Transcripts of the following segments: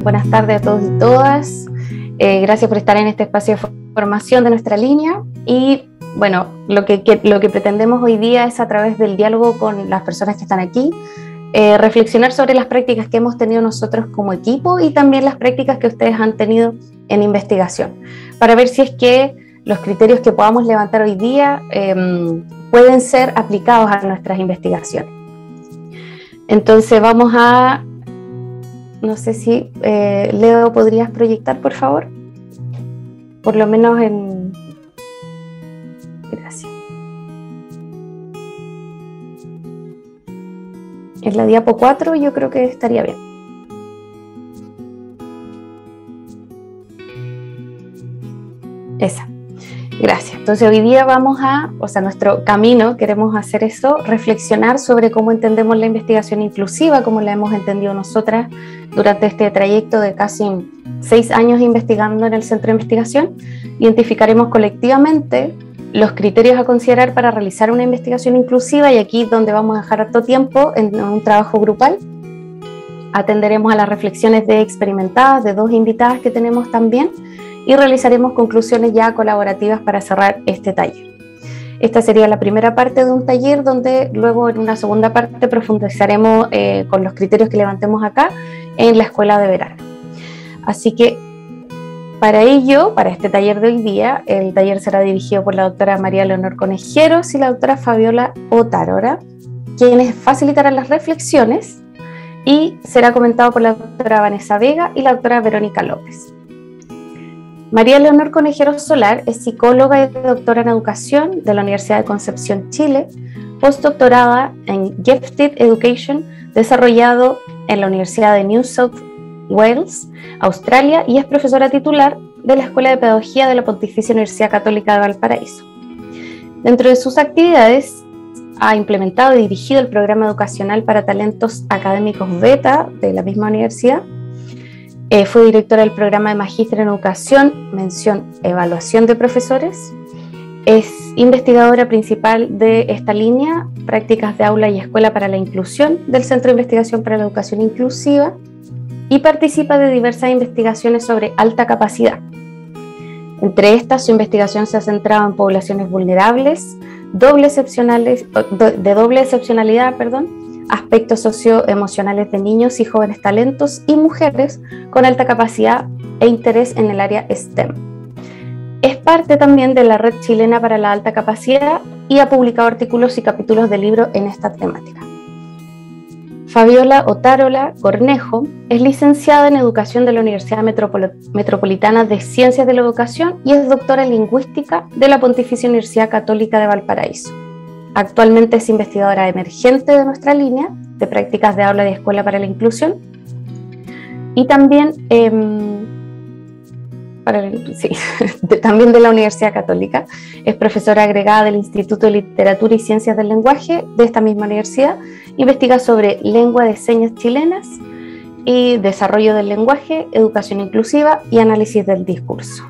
Buenas tardes a todos y todas. Gracias por estar en este espacio de formación de nuestra línea. Y bueno, lo que pretendemos hoy día es, a través del diálogo con las personas que están aquí, reflexionar sobre las prácticas que hemos tenido nosotros como equipo y también las prácticas que ustedes han tenido en investigación, para ver si es que los criterios que podamos levantar hoy día pueden ser aplicados a nuestras investigaciones. Entonces vamos a... No sé si, Leo, ¿podrías proyectar, por favor? Por lo menos en... Gracias. En la diapo 4 yo creo que estaría bien. Esa. Gracias. Entonces hoy día vamos a, nuestro camino, queremos hacer eso, reflexionar sobre cómo entendemos la investigación inclusiva, cómo la hemos entendido nosotras durante este trayecto de casi 6 años investigando en el Centro de Investigación. Identificaremos colectivamente los criterios a considerar para realizar una investigación inclusiva, y aquí donde vamos a dejar harto tiempo en un trabajo grupal. Atenderemos a las reflexiones experimentadas de 2 invitadas que tenemos también, y realizaremos conclusiones ya colaborativas para cerrar este taller. Esta sería la primera parte de un taller, donde luego en una segunda parte profundizaremos con los criterios que levantemos acá en la escuela de verano. Así que para ello, para este taller de hoy día, el taller será dirigido por la doctora María Leonor Conejeros y la doctora Fabiola Otárola, quienes facilitarán las reflexiones, y será comentado por la doctora Vanessa Vega y la doctora Verónica López. María Leonor Conejeros Solar es psicóloga y doctora en educación de la Universidad de Concepción, Chile, postdoctorada en Gifted Education, desarrollado en la Universidad de New South Wales, Australia, y es profesora titular de la Escuela de Pedagogía de la Pontificia Universidad Católica de Valparaíso. Dentro de sus actividades, ha implementado y dirigido el programa educacional para talentos académicos Beta de la misma universidad. Fue directora del programa de Magíster en Educación, mención Evaluación de Profesores. Es investigadora principal de esta línea, Prácticas de Aula y Escuela para la Inclusión, del Centro de Investigación para la Educación Inclusiva, y participa de diversas investigaciones sobre alta capacidad. Entre estas, su investigación se ha centrado en poblaciones vulnerables, de doble excepcionalidad, aspectos socioemocionales de niños y jóvenes talentos, y mujeres con alta capacidad e interés en el área STEM. Es parte también de la Red Chilena para la Alta Capacidad y ha publicado artículos y capítulos de libros en esta temática. Fabiola Otárola Cornejo es licenciada en Educación de la Universidad Metropolitana de Ciencias de la Educación y es doctora en Lingüística de la Pontificia Universidad Católica de Valparaíso. Actualmente es investigadora emergente de nuestra línea de Prácticas de Aula y Escuela para la Inclusión, y también, también de la Universidad Católica. Es profesora agregada del Instituto de Literatura y Ciencias del Lenguaje de esta misma universidad. Investiga sobre lengua de señas chilenas y desarrollo del lenguaje, educación inclusiva y análisis del discurso.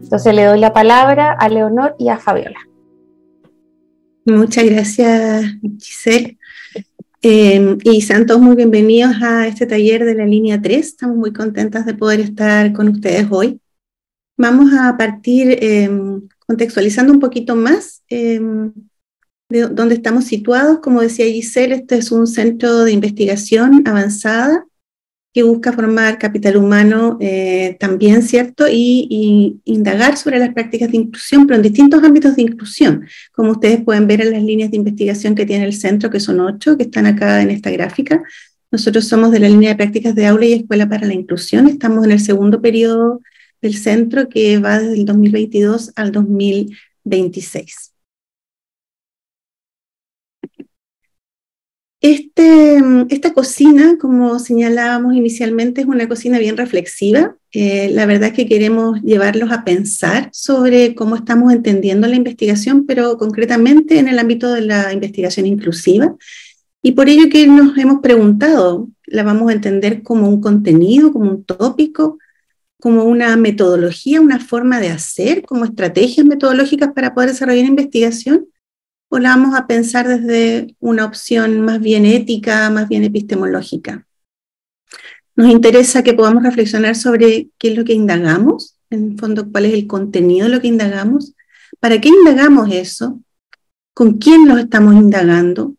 Entonces le doy la palabra a Leonor y a Fabiola. Muchas gracias, Giselle. Y sean todos muy bienvenidos a este taller de la línea 3. Estamos muy contentas de poder estar con ustedes hoy. Vamos a partir contextualizando un poquito más de dónde estamos situados. Como decía Giselle, este es un centro de investigación avanzada que busca formar capital humano también, ¿cierto? Y indagar sobre las prácticas de inclusión, pero en distintos ámbitos de inclusión, como ustedes pueden ver en las líneas de investigación que tiene el centro, que son 8, que están acá en esta gráfica. Nosotros somos de la línea de prácticas de aula y escuela para la inclusión. Estamos en el segundo periodo del centro, que va desde el 2022 al 2026. Esta cocina, como señalábamos inicialmente, es una cocina bien reflexiva. La verdad es que queremos llevarlos a pensar sobre cómo estamos entendiendo la investigación, pero concretamente en el ámbito de la investigación inclusiva. Y por ello que nos hemos preguntado, ¿la vamos a entender como un contenido, como un tópico, como una metodología, una forma de hacer, como estrategias metodológicas para poder desarrollar investigación? ¿O la vamos a pensar desde una opción más bien ética, más bien epistemológica? Nos interesa que podamos reflexionar sobre qué es lo que indagamos, en el fondo cuál es el contenido de lo que indagamos, para qué indagamos eso, con quién los estamos indagando,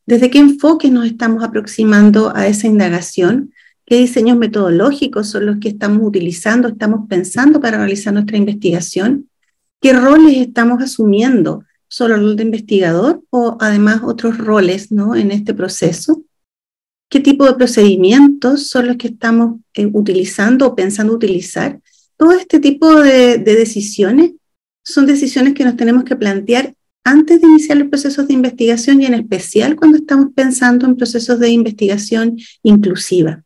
desde qué enfoque nos estamos aproximando a esa indagación, qué diseños metodológicos son los que estamos utilizando, estamos pensando para realizar nuestra investigación, qué roles estamos asumiendo, solo el rol de investigador o además otros roles, ¿no?, en este proceso. ¿Qué tipo de procedimientos son los que estamos utilizando o pensando utilizar? Todo este tipo de decisiones son decisiones que nos tenemos que plantear antes de iniciar los procesos de investigación y en especial cuando estamos pensando en procesos de investigación inclusiva.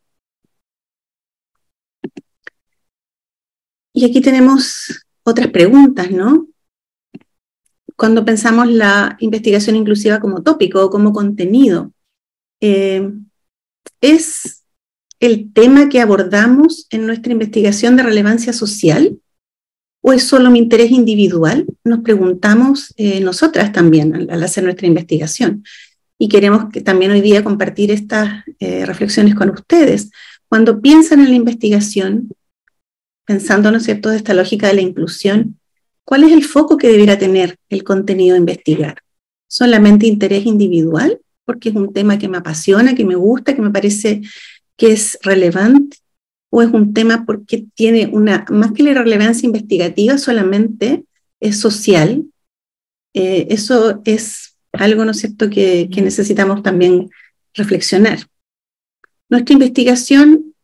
Y aquí tenemos otras preguntas, ¿no? Cuando pensamos la investigación inclusiva como tópico o como contenido, ¿es el tema que abordamos en nuestra investigación de relevancia social o es solo mi interés individual? Nos preguntamos nosotras también al hacer nuestra investigación. Y queremos que también hoy día compartir estas reflexiones con ustedes. Cuando piensan en la investigación, pensando, ¿no es cierto?, de esta lógica de la inclusión, ¿cuál es el foco que debiera tener el contenido a investigar? ¿Solamente interés individual? Porque es un tema que me apasiona, que me gusta, que me parece que es relevante, o es un tema porque tiene más que la relevancia investigativa, solamente es social. Eso es algo, ¿no es cierto?, que necesitamos también reflexionar. Nuestra investigación,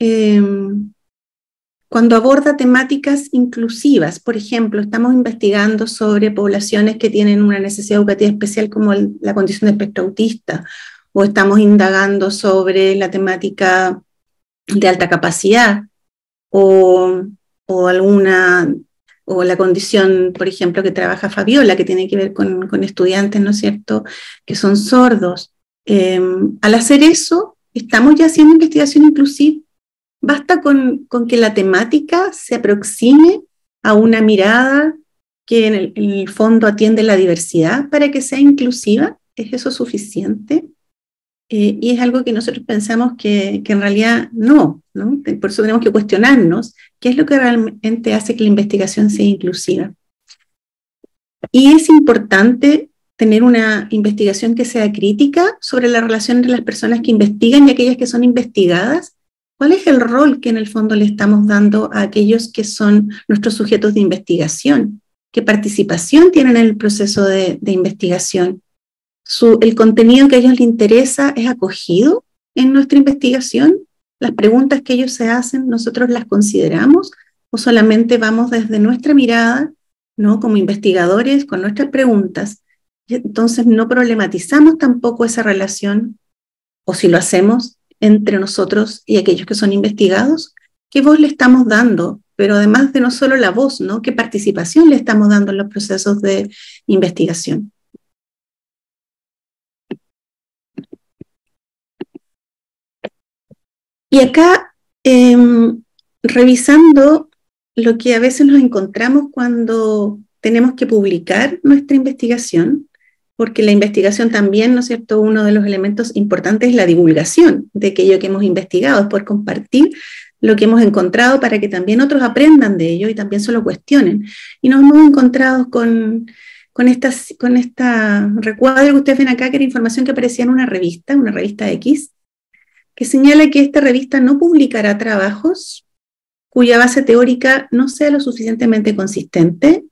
cuando aborda temáticas inclusivas, por ejemplo, estamos investigando sobre poblaciones que tienen una necesidad educativa especial como la condición de espectro autista, o estamos indagando sobre la temática de alta capacidad, o la condición, por ejemplo, que trabaja Fabiola, que tiene que ver con estudiantes, ¿no es cierto?, que son sordos. Al hacer eso, estamos ya haciendo investigación inclusiva. Basta con que la temática se aproxime a una mirada que en el fondo atiende la diversidad para que sea inclusiva. ¿Es eso suficiente? Y es algo que nosotros pensamos que en realidad no. Por eso tenemos que cuestionarnos qué es lo que realmente hace que la investigación sea inclusiva. Y es importante tener una investigación que sea crítica sobre la relación entre las personas que investigan y aquellas que son investigadas. ¿Cuál es el rol que en el fondo le estamos dando a aquellos que son nuestros sujetos de investigación? ¿Qué participación tienen en el proceso de investigación? ¿El contenido que a ellos les interesa es acogido en nuestra investigación? ¿Las preguntas que ellos se hacen, nosotros las consideramos? ¿O solamente vamos desde nuestra mirada, ¿no?, como investigadores, con nuestras preguntas? Y entonces no problematizamos tampoco esa relación, o si lo hacemos, entre nosotros y aquellos que son investigados. ¿Qué voz le estamos dando? Pero además de no solo la voz, ¿no?, ¿qué participación le estamos dando en los procesos de investigación? Y acá, revisando lo que a veces nos encontramos cuando tenemos que publicar nuestra investigación, porque la investigación también, ¿no es cierto?, uno de los elementos importantes es la divulgación de aquello que hemos investigado, es poder compartir lo que hemos encontrado para que también otros aprendan de ello y también se lo cuestionen. Y nos hemos encontrado con esta recuadro que ustedes ven acá, que era información que aparecía en una revista X, que señala que esta revista no publicará trabajos cuya base teórica no sea lo suficientemente consistente,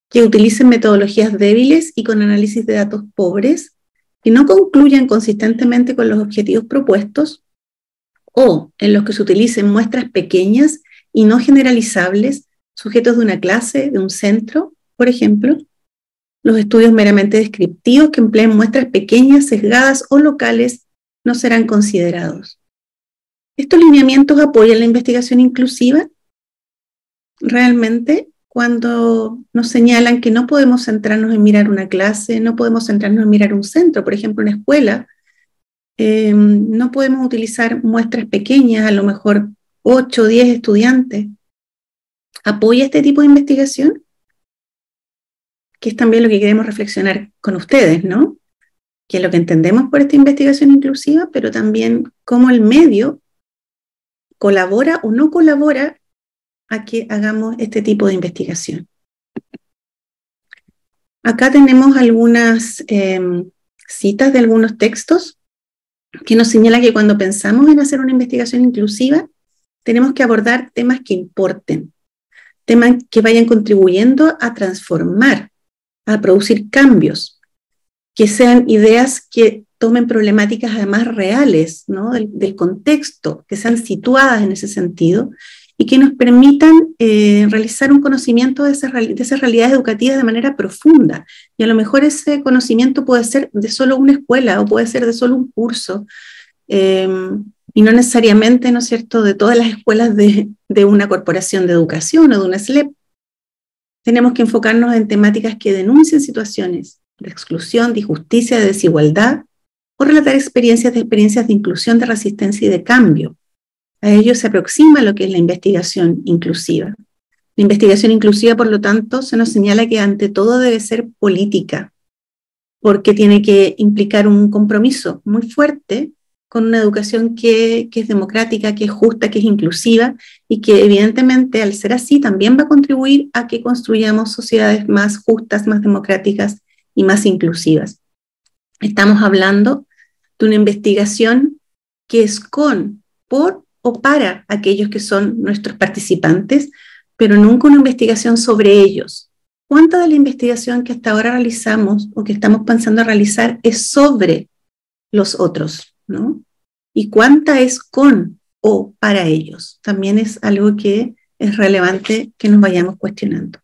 que utilicen metodologías débiles y con análisis de datos pobres, que no concluyan consistentemente con los objetivos propuestos, o en los que se utilicen muestras pequeñas y no generalizables, sujetos de una clase, de un centro, por ejemplo. Los estudios meramente descriptivos que empleen muestras pequeñas, sesgadas o locales no serán considerados. ¿Estos lineamientos apoyan la investigación inclusiva? Realmente, cuando nos señalan que no podemos centrarnos en mirar una clase, no podemos centrarnos en mirar un centro, por ejemplo, una escuela, no podemos utilizar muestras pequeñas, a lo mejor 8 o 10 estudiantes. ¿Apoya este tipo de investigación? Que es también lo que queremos reflexionar con ustedes, ¿no? Que es lo que entendemos por esta investigación inclusiva, pero también cómo el medio colabora o no colabora a que hagamos este tipo de investigación. Acá tenemos algunas citas de algunos textos que nos señalan que cuando pensamos en hacer una investigación inclusiva, tenemos que abordar temas que importen, temas que vayan contribuyendo a transformar, a producir cambios, que sean ideas que tomen problemáticas además reales, ¿no? del contexto, que sean situadas en ese sentido y que nos permitan realizar un conocimiento de esas realidades educativas de manera profunda. Y a lo mejor ese conocimiento puede ser de solo una escuela o puede ser de solo un curso, y no necesariamente, ¿no es cierto?, de todas las escuelas de una corporación de educación o de una SLEP. Tenemos que enfocarnos en temáticas que denuncien situaciones de exclusión, de injusticia, de desigualdad, o relatar experiencias de inclusión, de resistencia y de cambio. A ello se aproxima lo que es la investigación inclusiva. La investigación inclusiva, por lo tanto, se nos señala que ante todo debe ser política, porque tiene que implicar un compromiso muy fuerte con una educación que es democrática, que es justa, que es inclusiva, y que evidentemente al ser así también va a contribuir a que construyamos sociedades más justas, más democráticas y más inclusivas. Estamos hablando de una investigación que es con, por o para aquellos que son nuestros participantes, pero nunca una investigación sobre ellos. ¿Cuánta de la investigación que hasta ahora realizamos o que estamos pensando realizar es sobre los otros, ¿no? ¿Y cuánta es con o para ellos? También es algo que es relevante que nos vayamos cuestionando.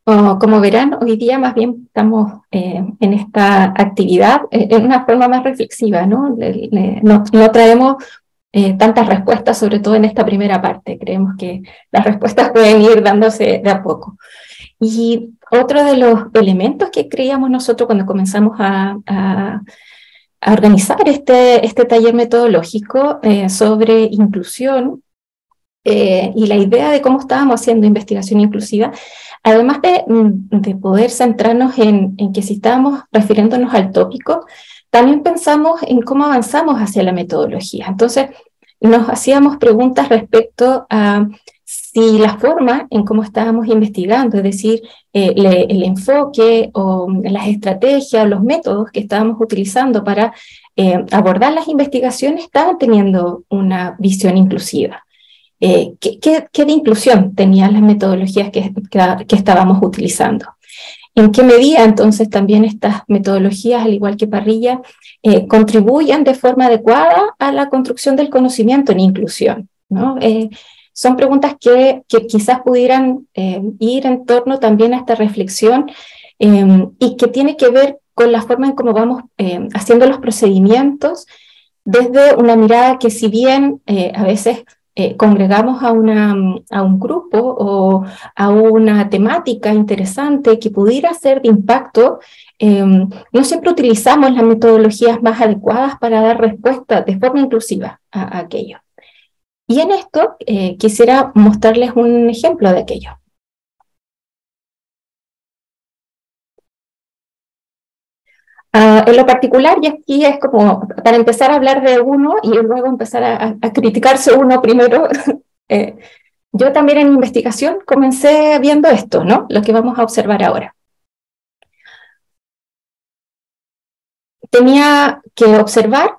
Como verán, hoy día más bien estamos en esta actividad en una forma más reflexiva, ¿no? No traemos tantas respuestas, sobre todo en esta primera parte. Creemos que las respuestas pueden ir dándose de a poco. Y otro de los elementos que creíamos nosotros cuando comenzamos a organizar este taller metodológico sobre inclusión y la idea de cómo estábamos haciendo investigación inclusiva, además de poder centrarnos en que si estábamos refiriéndonos al tópico, también pensamos en cómo avanzamos hacia la metodología. Entonces, nos hacíamos preguntas respecto a si la forma en cómo estábamos investigando, es decir, el enfoque o las estrategias o los métodos que estábamos utilizando para abordar las investigaciones estaban teniendo una visión inclusiva. ¿Qué de inclusión tenían las metodologías que estábamos utilizando? ¿En qué medida entonces también estas metodologías, al igual que Parrilla, contribuyen de forma adecuada a la construcción del conocimiento en inclusión, ¿no? Son preguntas que quizás pudieran ir en torno también a esta reflexión y que tiene que ver con la forma en cómo vamos haciendo los procedimientos desde una mirada que, si bien a veces congregamos a un grupo o a una temática interesante que pudiera ser de impacto, no siempre utilizamos las metodologías más adecuadas para dar respuesta de forma inclusiva a aquello. Y en esto quisiera mostrarles un ejemplo de aquello. En lo particular, y aquí es como para empezar a hablar de uno y luego empezar a criticarse uno primero, yo también en mi investigación comencé viendo esto, ¿no? Lo que vamos a observar ahora. Tenía que observar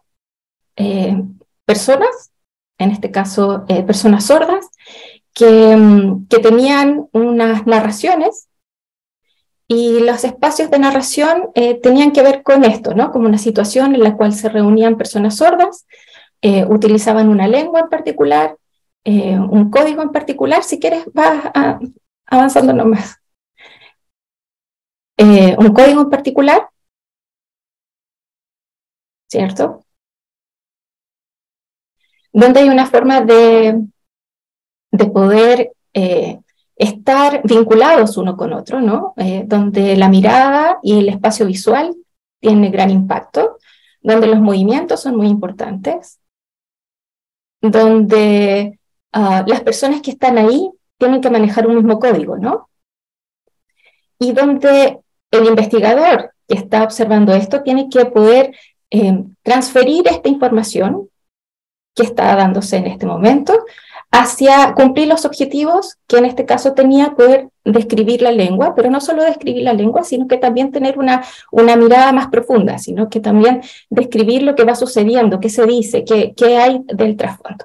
personas, en este caso personas sordas, que tenían unas narraciones, y los espacios de narración tenían que ver con esto, ¿no? Como una situación en la cual se reunían personas sordas, utilizaban una lengua en particular, un código en particular. Si quieres, vas avanzando nomás. Un código en particular, ¿cierto? Donde hay una forma de poder estar vinculados uno con otro, ¿no? Donde la mirada y el espacio visual tienen gran impacto, donde los movimientos son muy importantes, donde las personas que están ahí tienen que manejar un mismo código, ¿no? Y donde el investigador que está observando esto tiene que poder transferir esta información que estaba dándose en este momento, hacia cumplir los objetivos que en este caso tenía poder describir la lengua, pero no solo describir la lengua, sino que también tener una mirada más profunda, sino que también describir lo que va sucediendo, qué se dice, qué hay del trasfondo.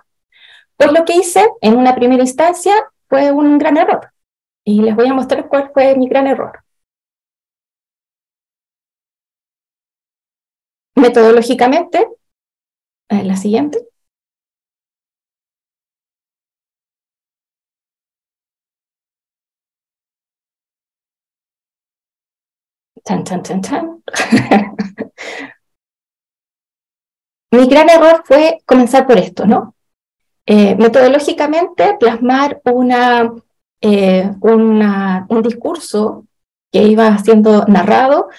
Pues lo que hice en una primera instancia fue un gran error, y les voy a mostrar cuál fue mi gran error. Metodológicamente, la siguiente. Chan, chan, chan, chan. Mi gran error fue comenzar por esto, ¿no? Metodológicamente, plasmar un discurso que iba siendo narrado,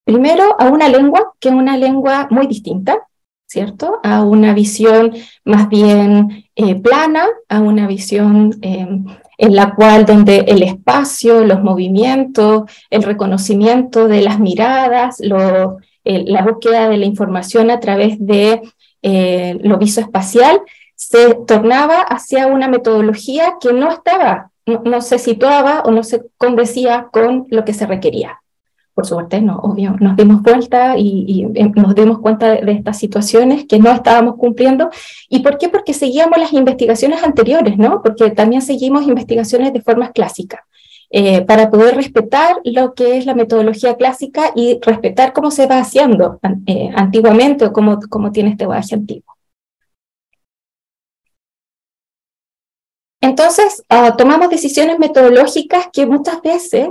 primero a una lengua que es una lengua muy distinta, ¿cierto? A una visión más bien plana, a una visión en la cual donde el espacio, los movimientos, el reconocimiento de las miradas, la búsqueda de la información a través de lo visoespacial se tornaba hacia una metodología que no se situaba o no se condecía con lo que se requería. Por suerte, no, obvio, nos dimos vuelta y nos dimos cuenta de estas situaciones que no estábamos cumpliendo. ¿Y por qué? Porque seguíamos las investigaciones anteriores, ¿no? Porque también seguimos investigaciones de forma clásica, para poder respetar lo que es la metodología clásica y respetar cómo se va haciendo antiguamente o cómo tiene este bagaje antiguo. Entonces, tomamos decisiones metodológicas que muchas veces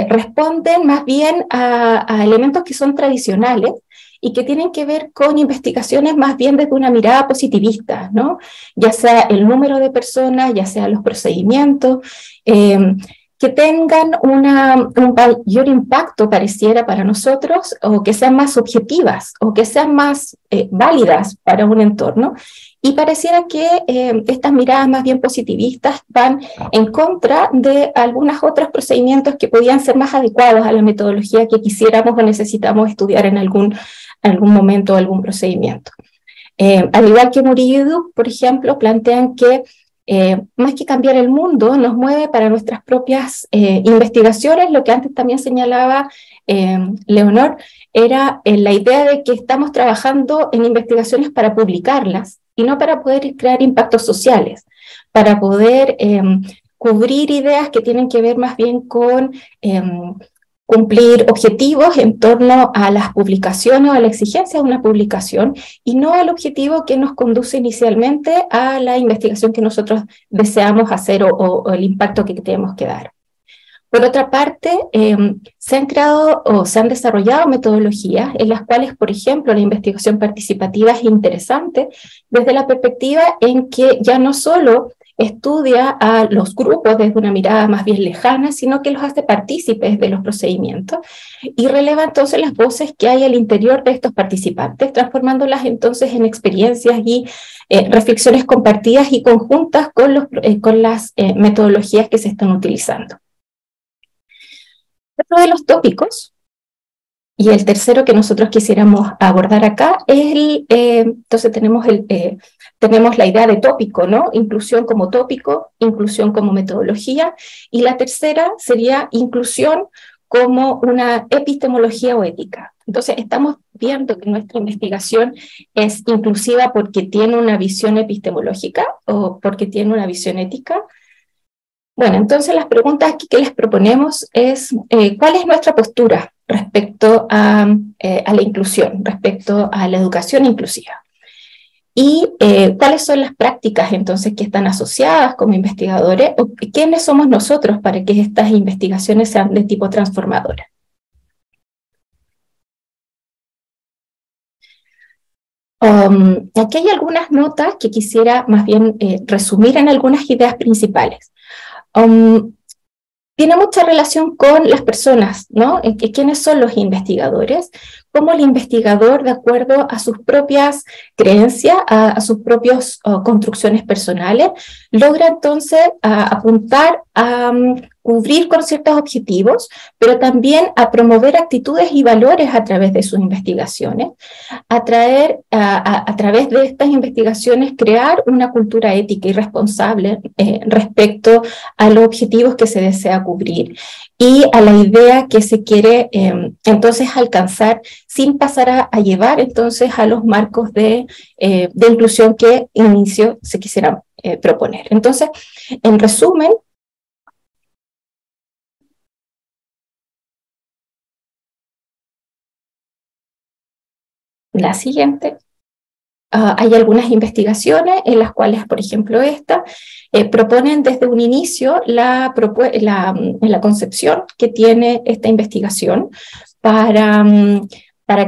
responden más bien a elementos que son tradicionales y que tienen que ver con investigaciones más bien desde una mirada positivista, ¿no? Ya sea el número de personas, ya sea los procedimientos, que tengan un mayor impacto, pareciera, para nosotros, o que sean más objetivas, o que sean más válidas para un entorno. Y pareciera que estas miradas más bien positivistas van en contra de algunos otros procedimientos que podían ser más adecuados a la metodología que quisiéramos o necesitamos estudiar en algún momento o algún procedimiento. Al igual que Murillo y Duc, por ejemplo, plantean que más que cambiar el mundo, nos mueve para nuestras propias investigaciones. Lo que antes también señalaba Leonor era la idea de que estamos trabajando en investigaciones para publicarlas y no para poder crear impactos sociales, para poder cubrir ideas que tienen que ver más bien con cumplir objetivos en torno a las publicaciones o a la exigencia de una publicación y no al objetivo que nos conduce inicialmente a la investigación que nosotros deseamos hacer o el impacto que tenemos que dar. Por otra parte, se han creado o se han desarrollado metodologías en las cuales, por ejemplo, la investigación participativa es interesante desde la perspectiva en que ya no solo estudia a los grupos desde una mirada más bien lejana, sino que los hace partícipes de los procedimientos y releva entonces las voces que hay al interior de estos participantes, transformándolas entonces en experiencias y reflexiones compartidas y conjuntas con las metodologías que se están utilizando. Otro de los tópicos, y el tercero que nosotros quisiéramos abordar acá, es entonces tenemos la idea de tópico, ¿no? Inclusión como tópico, inclusión como metodología, y la tercera sería inclusión como una epistemología o ética. Entonces estamos viendo que nuestra investigación es inclusiva porque tiene una visión epistemológica o porque tiene una visión ética. Bueno, entonces las preguntas aquí que les proponemos es ¿cuál es nuestra postura respecto a la inclusión, respecto a la educación inclusiva? Y cuáles son las prácticas entonces que están asociadas como investigadores, o quiénes somos nosotros para que estas investigaciones sean de tipo transformadora. Aquí hay algunas notas que quisiera más bien resumir en algunas ideas principales. Tiene mucha relación con las personas, ¿no? ¿Quiénes son los investigadores? Cómo el investigador, de acuerdo a sus propias creencias, a sus propias construcciones personales, logra entonces apuntar a cubrir con ciertos objetivos, pero también a promover actitudes y valores a través de sus investigaciones, a través de estas investigaciones crear una cultura ética y responsable respecto a los objetivos que se desea cubrir y a la idea que se quiere entonces alcanzar sin pasar a llevar entonces a los marcos de inclusión que en inicio se quisieran proponer. Entonces, en resumen, la siguiente. Hay algunas investigaciones en las cuales, por ejemplo, esta, proponen desde un inicio la concepción que tiene esta investigación para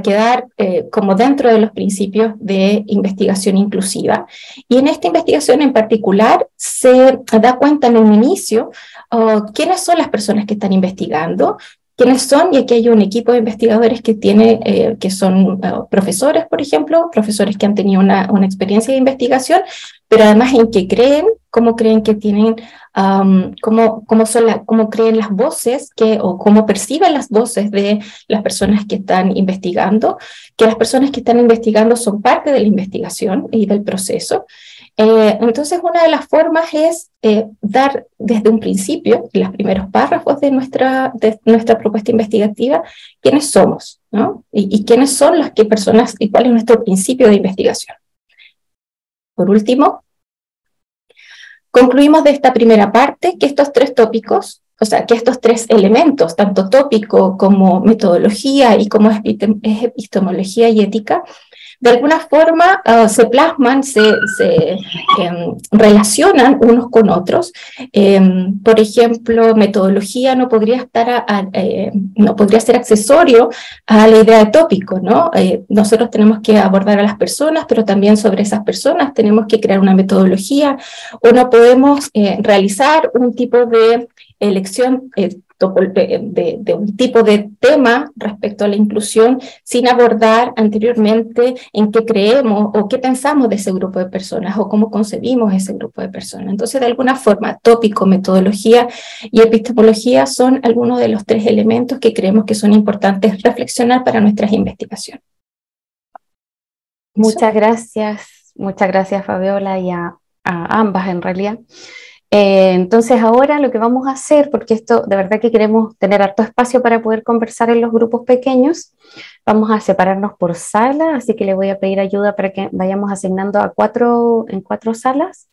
quedar como dentro de los principios de investigación inclusiva. Y en esta investigación en particular se da cuenta en un inicio quiénes son las personas que están investigando, quiénes son, y aquí hay un equipo de investigadores que son profesores, por ejemplo, profesores que han tenido una experiencia de investigación, pero además en qué creen, cómo creen que tienen, cómo creen las voces, o cómo perciben las voces de las personas que están investigando, que las personas que están investigando son parte de la investigación y del proceso. Entonces, una de las formas es dar desde un principio, en los primeros párrafos de nuestra propuesta investigativa, quiénes somos, ¿no? Y quiénes son las personas y cuál es nuestro principio de investigación. Por último, concluimos de esta primera parte que estos tres tópicos, o sea, que estos tres elementos, tanto tópico como metodología y como epistemología y ética, de alguna forma se plasman, se relacionan unos con otros. Por ejemplo, metodología no podría ser accesorio a la idea de tópico, ¿no? Nosotros tenemos que abordar a las personas, pero también sobre esas personas tenemos que crear una metodología, o no podemos realizar un tipo de elección de un tipo de tema respecto a la inclusión sin abordar anteriormente en qué creemos o qué pensamos de ese grupo de personas o cómo concebimos ese grupo de personas. Entonces, de alguna forma, tópico, metodología y epistemología son algunos de los tres elementos que creemos que son importantes reflexionar para nuestras investigaciones. Muchas gracias Fabiola, y a ambas en realidad. Entonces ahora lo que vamos a hacer, porque esto de verdad que queremos tener harto espacio para poder conversar en los grupos pequeños, vamos a separarnos por sala, así que le voy a pedir ayuda para que vayamos asignando en cuatro salas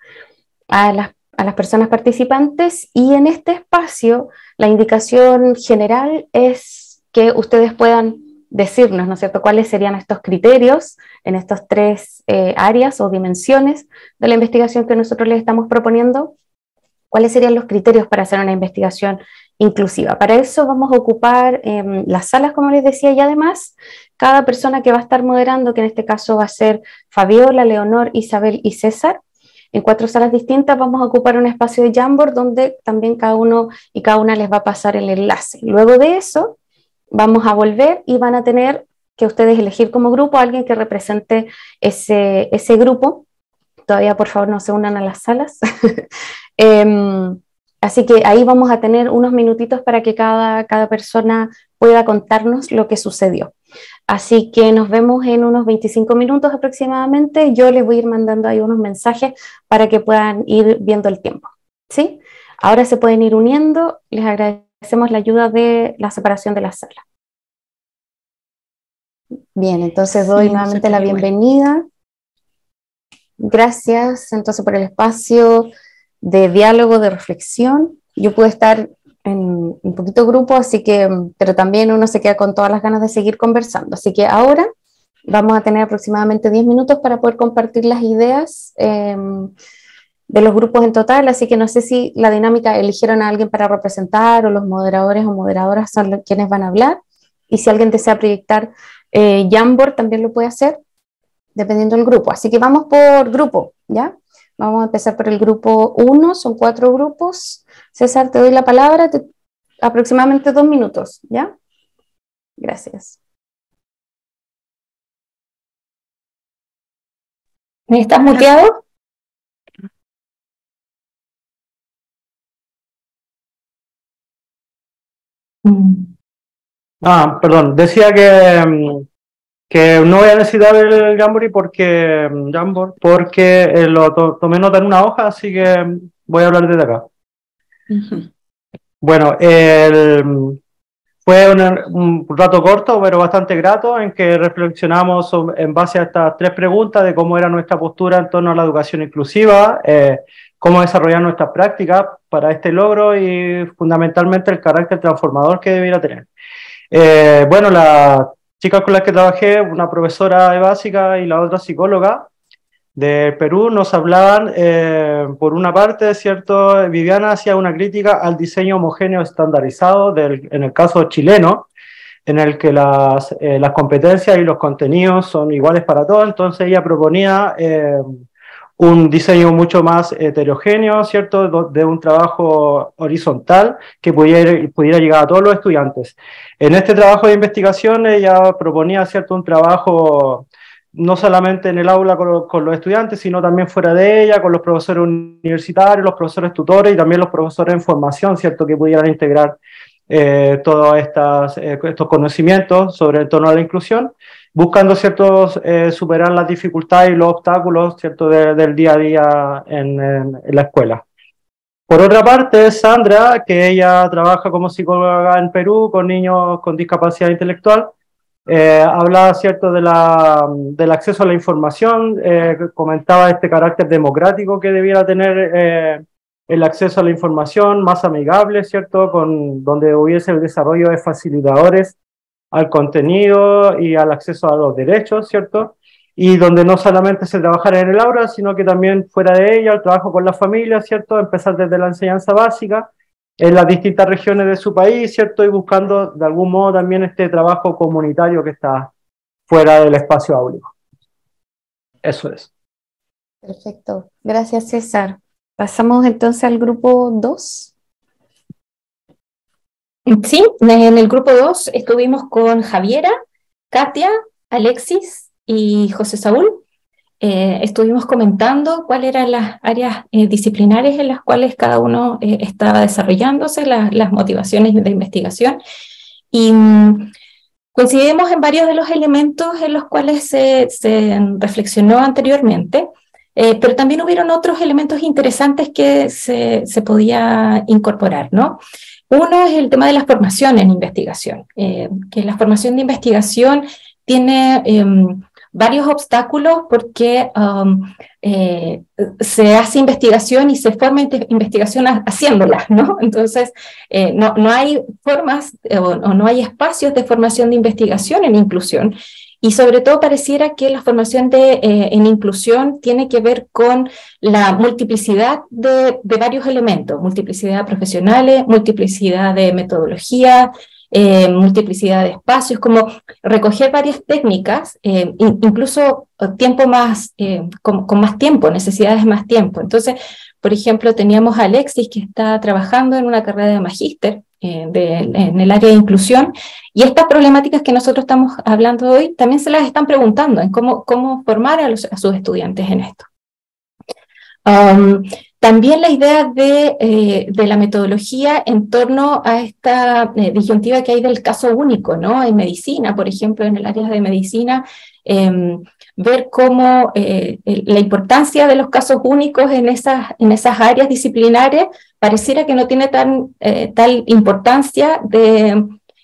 a las personas participantes, y en este espacio la indicación general es que ustedes puedan decirnos, ¿no es cierto?, cuáles serían estos criterios en estas tres áreas o dimensiones de la investigación que nosotros les estamos proponiendo. ¿Cuáles serían los criterios para hacer una investigación inclusiva? Para eso vamos a ocupar las salas, como les decía, y además cada persona que va a estar moderando, que en este caso va a ser Fabiola, Leonor, Isabel y César, en 4 salas distintas vamos a ocupar un espacio de Jamboard donde también cada uno y cada una les va a pasar el enlace. Luego de eso vamos a volver y van a tener que ustedes elegir como grupo a alguien que represente ese grupo. Todavía por favor no se unan a las salas. Así que ahí vamos a tener unos minutitos para que cada persona pueda contarnos lo que sucedió. Así que nos vemos en unos 25 minutos aproximadamente. Yo les voy a ir mandando ahí unos mensajes para que puedan ir viendo el tiempo, ¿sí? Ahora se pueden ir uniendo. Les agradecemos la ayuda de la separación de la sala. Bien, entonces doy nuevamente la bienvenida. Gracias entonces por el espacio de diálogo, de reflexión. Yo pude estar en un poquito grupo, así que, pero también uno se queda con todas las ganas de seguir conversando. Así que ahora vamos a tener aproximadamente 10 minutos para poder compartir las ideas de los grupos en total, así que no sé si la dinámica eligieron a alguien para representar o los moderadores o moderadoras son quienes van a hablar, y si alguien desea proyectar Jamboard también lo puede hacer dependiendo del grupo. Así que vamos por grupo, ¿ya? Vamos a empezar por el grupo 1, son 4 grupos. César, te doy la palabra, aproximadamente 2 minutos, ¿ya? Gracias. ¿Estás muteado? Perdón, decía que no voy a necesitar el Jamboree porque lo tomé nota en una hoja, así que voy a hablar desde acá. Bueno, fue un rato corto, pero bastante grato, en que reflexionamos en base a estas 3 preguntas de cómo era nuestra postura en torno a la educación inclusiva, cómo desarrollar nuestras prácticas para este logro y fundamentalmente el carácter transformador que debiera tener. Bueno, las chicas con las que trabajé, una profesora de básica y la otra psicóloga de Perú, nos hablaban, por una parte, ¿cierto? Viviana hacía una crítica al diseño homogéneo estandarizado en el caso chileno, en el que las competencias y los contenidos son iguales para todos. Entonces ella proponía un diseño mucho más heterogéneo, ¿cierto? De un trabajo horizontal que pudiera llegar a todos los estudiantes. En este trabajo de investigación ella proponía, ¿cierto?, un trabajo no solamente en el aula con los estudiantes, sino también fuera de ella, con los profesores universitarios, los profesores tutores y también los profesores en formación, ¿cierto?, que pudieran integrar todos estos conocimientos sobre el torno a la inclusión, buscando, ¿cierto?, superar las dificultades y los obstáculos, ¿cierto?, del día a día en la escuela. Por otra parte, Sandra, que ella trabaja como psicóloga en Perú con niños con discapacidad intelectual, hablaba, ¿cierto?, del acceso a la información, comentaba este carácter democrático que debiera tener el acceso a la información, más amigable, ¿cierto?, donde hubiese el desarrollo de facilitadores al contenido y al acceso a los derechos, ¿cierto?, y donde no solamente se trabajara en el aula, sino que también fuera de ella, el trabajo con la familia, ¿cierto?, empezar desde la enseñanza básica, en las distintas regiones de su país, ¿cierto?, y buscando de algún modo también este trabajo comunitario que está fuera del espacio áulico. Eso es. Perfecto. Gracias, César. Pasamos entonces al grupo 2. Sí, en el grupo 2 estuvimos con Javiera, Katia, Alexis y José Saúl. Estuvimos comentando cuáles eran las áreas disciplinares en las cuales cada uno estaba desarrollándose, las motivaciones de investigación, y coincidimos en varios de los elementos en los cuales se reflexionó anteriormente, pero también hubieron otros elementos interesantes que se podía incorporar, ¿no? Uno es el tema de la formación en investigación, que la formación de investigación tiene varios obstáculos porque se hace investigación y se forma investigación haciéndola, ¿no? Entonces, no hay formas o no hay espacios de formación de investigación en inclusión, y sobre todo pareciera que la formación en inclusión tiene que ver con la multiplicidad de varios elementos, multiplicidad de profesionales, multiplicidad de metodología, multiplicidad de espacios, como recoger varias técnicas, incluso tiempo más, con más tiempo, necesidades más tiempo. Entonces, por ejemplo, teníamos a Alexis, que está trabajando en una carrera de magíster en el área de inclusión, y estas problemáticas que nosotros estamos hablando hoy también se las están preguntando en cómo formar a sus estudiantes en esto. También la idea de la metodología en torno a esta disyuntiva que hay del caso único, ¿no? En medicina, por ejemplo, en el área de medicina, ver cómo la importancia de los casos únicos en esas áreas disciplinares pareciera que no tiene tal importancia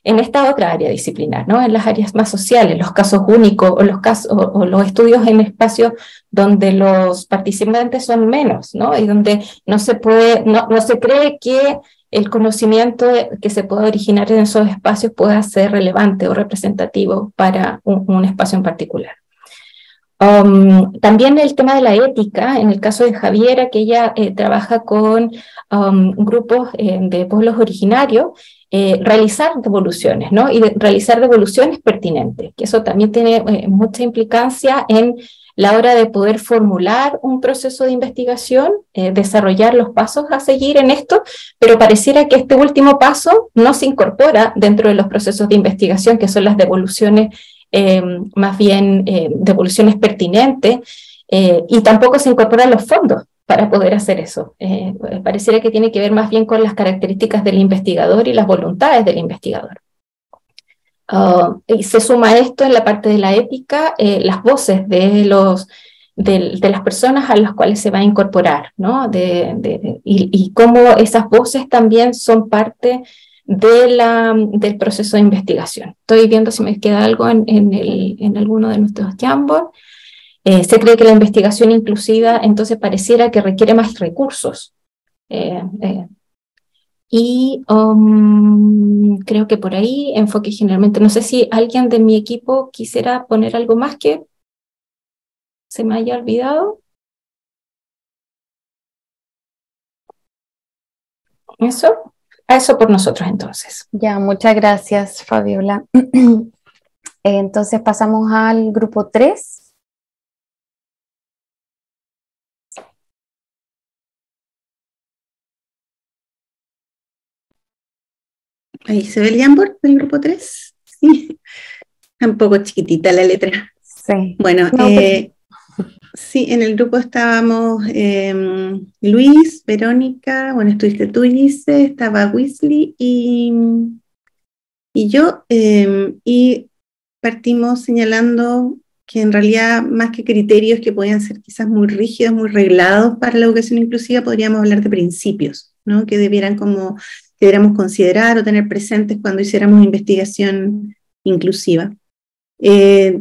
en esta otra área disciplinar, ¿no? En las áreas más sociales, los casos únicos o los estudios en espacios donde los participantes son menos, ¿no? Y donde no se cree que el conocimiento que se pueda originar en esos espacios pueda ser relevante o representativo para un espacio en particular. También el tema de la ética, en el caso de Javiera, que ella trabaja con grupos de pueblos originarios, realizar devoluciones, ¿no? Y realizar devoluciones pertinentes, que eso también tiene mucha implicancia en la hora de poder formular un proceso de investigación, desarrollar los pasos a seguir en esto, pero pareciera que este último paso no se incorpora dentro de los procesos de investigación, que son las devoluciones, más bien devoluciones pertinentes, y tampoco se incorporan los fondos para poder hacer eso. Pareciera que tiene que ver más bien con las características del investigador y las voluntades del investigador. Y se suma a esto en la parte de la ética, las voces de las personas a las cuales se va a incorporar, ¿no? Y cómo esas voces también son parte del proceso de investigación. Estoy viendo si me queda algo en alguno de nuestros Jamboard. Se cree que la investigación inclusiva entonces pareciera que requiere más recursos. Creo que por ahí, enfoque generalmente. No sé si alguien de mi equipo quisiera poner algo más que se me haya olvidado. Eso por nosotros entonces. Ya, muchas gracias, Fabiola. Entonces pasamos al grupo 3. Ahí se ve el Jamboard del grupo 3. Sí, un poco chiquitita la letra. Sí. Bueno, sí, en el grupo estábamos Luis, Verónica, bueno, estuviste tú, Gise, estaba Weasley y yo, y partimos señalando que en realidad más que criterios que podían ser quizás muy rígidos, muy reglados para la educación inclusiva, podríamos hablar de principios, ¿no? Que debiéramos considerar o tener presentes cuando hiciéramos investigación inclusiva.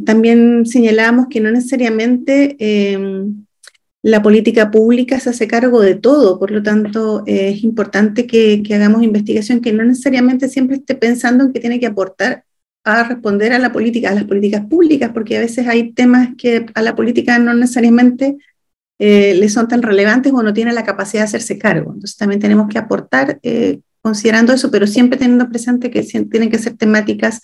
También señalábamos que no necesariamente la política pública se hace cargo de todo, por lo tanto es importante que hagamos investigación que no necesariamente siempre esté pensando en que tiene que aportar a responder a las políticas públicas, porque a veces hay temas que a la política no necesariamente le son tan relevantes o no tiene la capacidad de hacerse cargo. Entonces también tenemos que aportar considerando eso, pero siempre teniendo presente que tienen que ser temáticas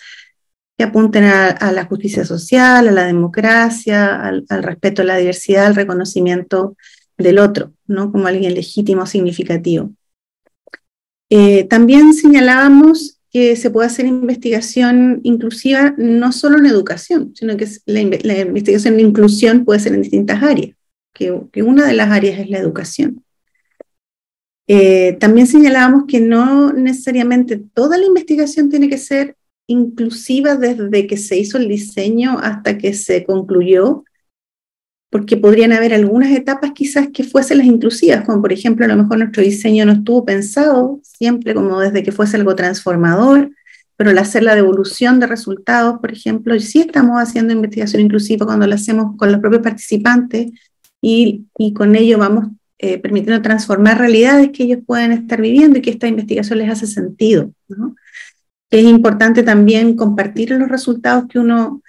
que apunten a la justicia social, a la democracia, al respeto a la diversidad, al reconocimiento del otro, ¿no? Como alguien legítimo, significativo. También señalábamos que se puede hacer investigación inclusiva no solo en educación, sino que la investigación de inclusión puede ser en distintas áreas, que una de las áreas es la educación. También señalábamos que no necesariamente toda la investigación tiene que ser inclusiva desde que se hizo el diseño hasta que se concluyó, porque podrían haber algunas etapas quizás que fuesen las inclusivas, como por ejemplo a lo mejor nuestro diseño no estuvo pensado siempre como desde que fuese algo transformador, pero al hacer la devolución de resultados, por ejemplo, sí estamos haciendo investigación inclusiva cuando lo hacemos con los propios participantes y con ello vamos permitiendo transformar realidades que ellos pueden estar viviendo y que esta investigación les hace sentido, ¿no? Es importante también compartir los resultados que uno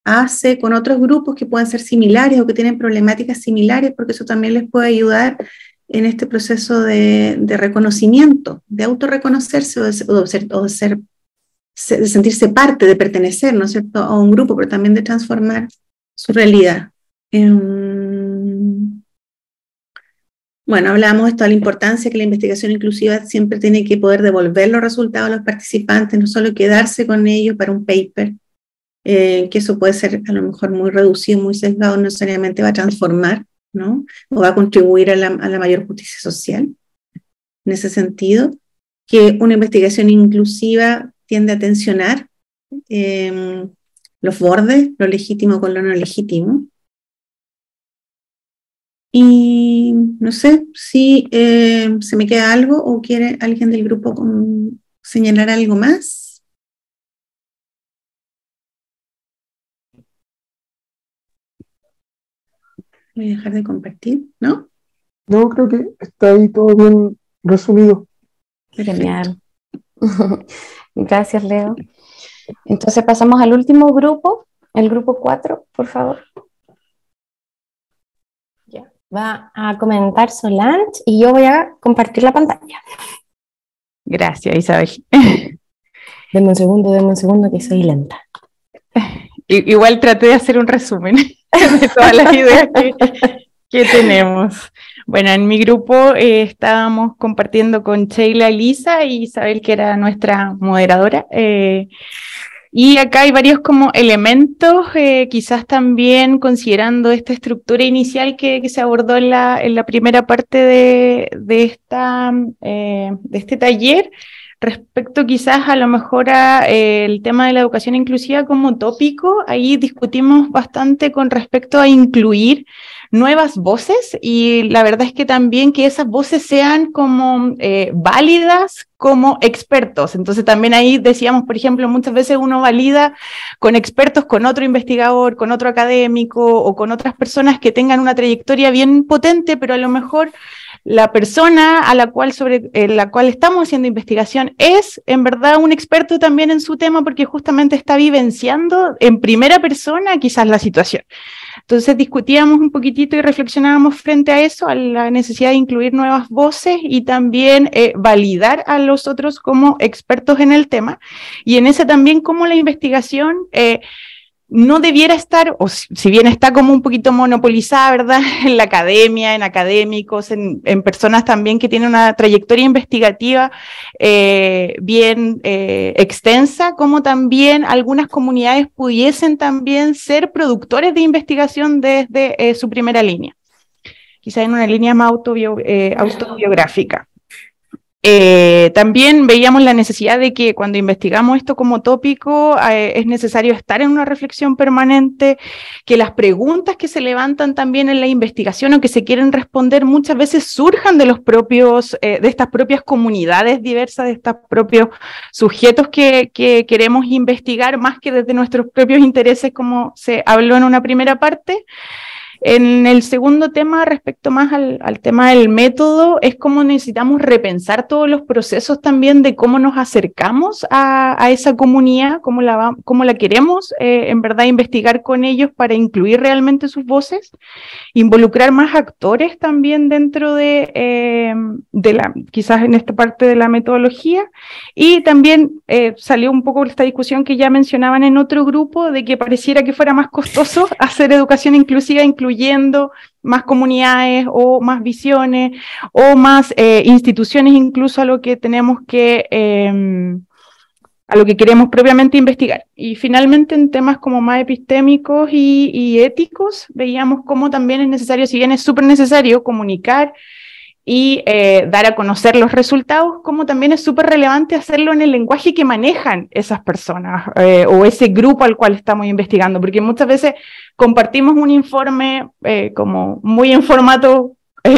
hace con otros grupos que pueden ser similares o que tienen problemáticas similares, porque eso también les puede ayudar en este proceso de reconocimiento, de autorreconocerse de sentirse parte, de pertenecer, ¿no es cierto?, a un grupo, pero también de transformar su realidad. Bueno, hablábamos de esto, de la importancia que la investigación inclusiva siempre tiene que poder devolver los resultados a los participantes, no solo quedarse con ellos para un paper, que eso puede ser a lo mejor muy reducido, muy sesgado, no necesariamente va a transformar, ¿no? O va a contribuir a la mayor justicia social. En ese sentido, que una investigación inclusiva tiende a tensionar los bordes, lo legítimo con lo no legítimo. Y no sé si se me queda algo o quiere alguien del grupo señalar algo más. Voy a dejar de compartir, ¿no? No, creo que está ahí todo bien resumido. Genial. Gracias, Leo. Entonces pasamos al último grupo, el grupo 4, por favor. Ya. Va a comentar Solange y yo voy a compartir la pantalla. Gracias, Isabel. Denme un segundo que soy lenta. Igual traté de hacer un resumen de todas las ideas que tenemos. Bueno, en mi grupo estábamos compartiendo con Sheila, Elisa y Isabel, que era nuestra moderadora, Y acá hay varios como elementos, quizás también considerando esta estructura inicial que se abordó en la primera parte de este taller, respecto quizás a lo mejor el tema de la educación inclusiva como tópico. Ahí discutimos bastante con respecto a incluir nuevas voces, y la verdad es que también que esas voces sean como válidas como expertos. Entonces también ahí decíamos, por ejemplo, muchas veces uno valida con expertos, con otro investigador, con otro académico o con otras personas que tengan una trayectoria bien potente, pero a lo mejor la persona a la cual sobre la cual estamos haciendo investigación es en verdad un experto también en su tema, porque justamente está vivenciando en primera persona quizás la situación. Entonces discutíamos un poquitito y reflexionábamos frente a eso, a la necesidad de incluir nuevas voces y también validar a los otros como expertos en el tema, y en ese también cómo la investigación no debiera estar, o si bien está como un poquito monopolizada, ¿verdad?, en la academia, en académicos, en personas también que tienen una trayectoria investigativa bien extensa, como también algunas comunidades pudiesen también ser productores de investigación desde su primera línea, quizá en una línea más autobiográfica. También veíamos la necesidad de que cuando investigamos esto como tópico es necesario estar en una reflexión permanente, que las preguntas que se levantan también en la investigación o que se quieren responder muchas veces surjan de los propios, de estas propias comunidades diversas, de estos propios sujetos que queremos investigar, más que desde nuestros propios intereses, como se habló en una primera parte. En el segundo tema, respecto más al tema del método, es cómo necesitamos repensar todos los procesos también de cómo nos acercamos a esa comunidad, cómo la queremos en verdad investigar con ellos para incluir realmente sus voces, involucrar más actores también dentro quizás en esta parte de la metodología, y también salió un poco esta discusión que ya mencionaban en otro grupo, de que pareciera que fuera más costoso hacer educación inclusiva incluyendo más comunidades o más visiones o más instituciones, incluso a lo que tenemos que a lo que queremos propiamente investigar. Y finalmente, en temas como más epistémicos y éticos, veíamos cómo también es necesario, si bien es súper necesario comunicar y dar a conocer los resultados, como también es súper relevante hacerlo en el lenguaje que manejan esas personas o ese grupo al cual estamos investigando, porque muchas veces compartimos un informe como muy en formato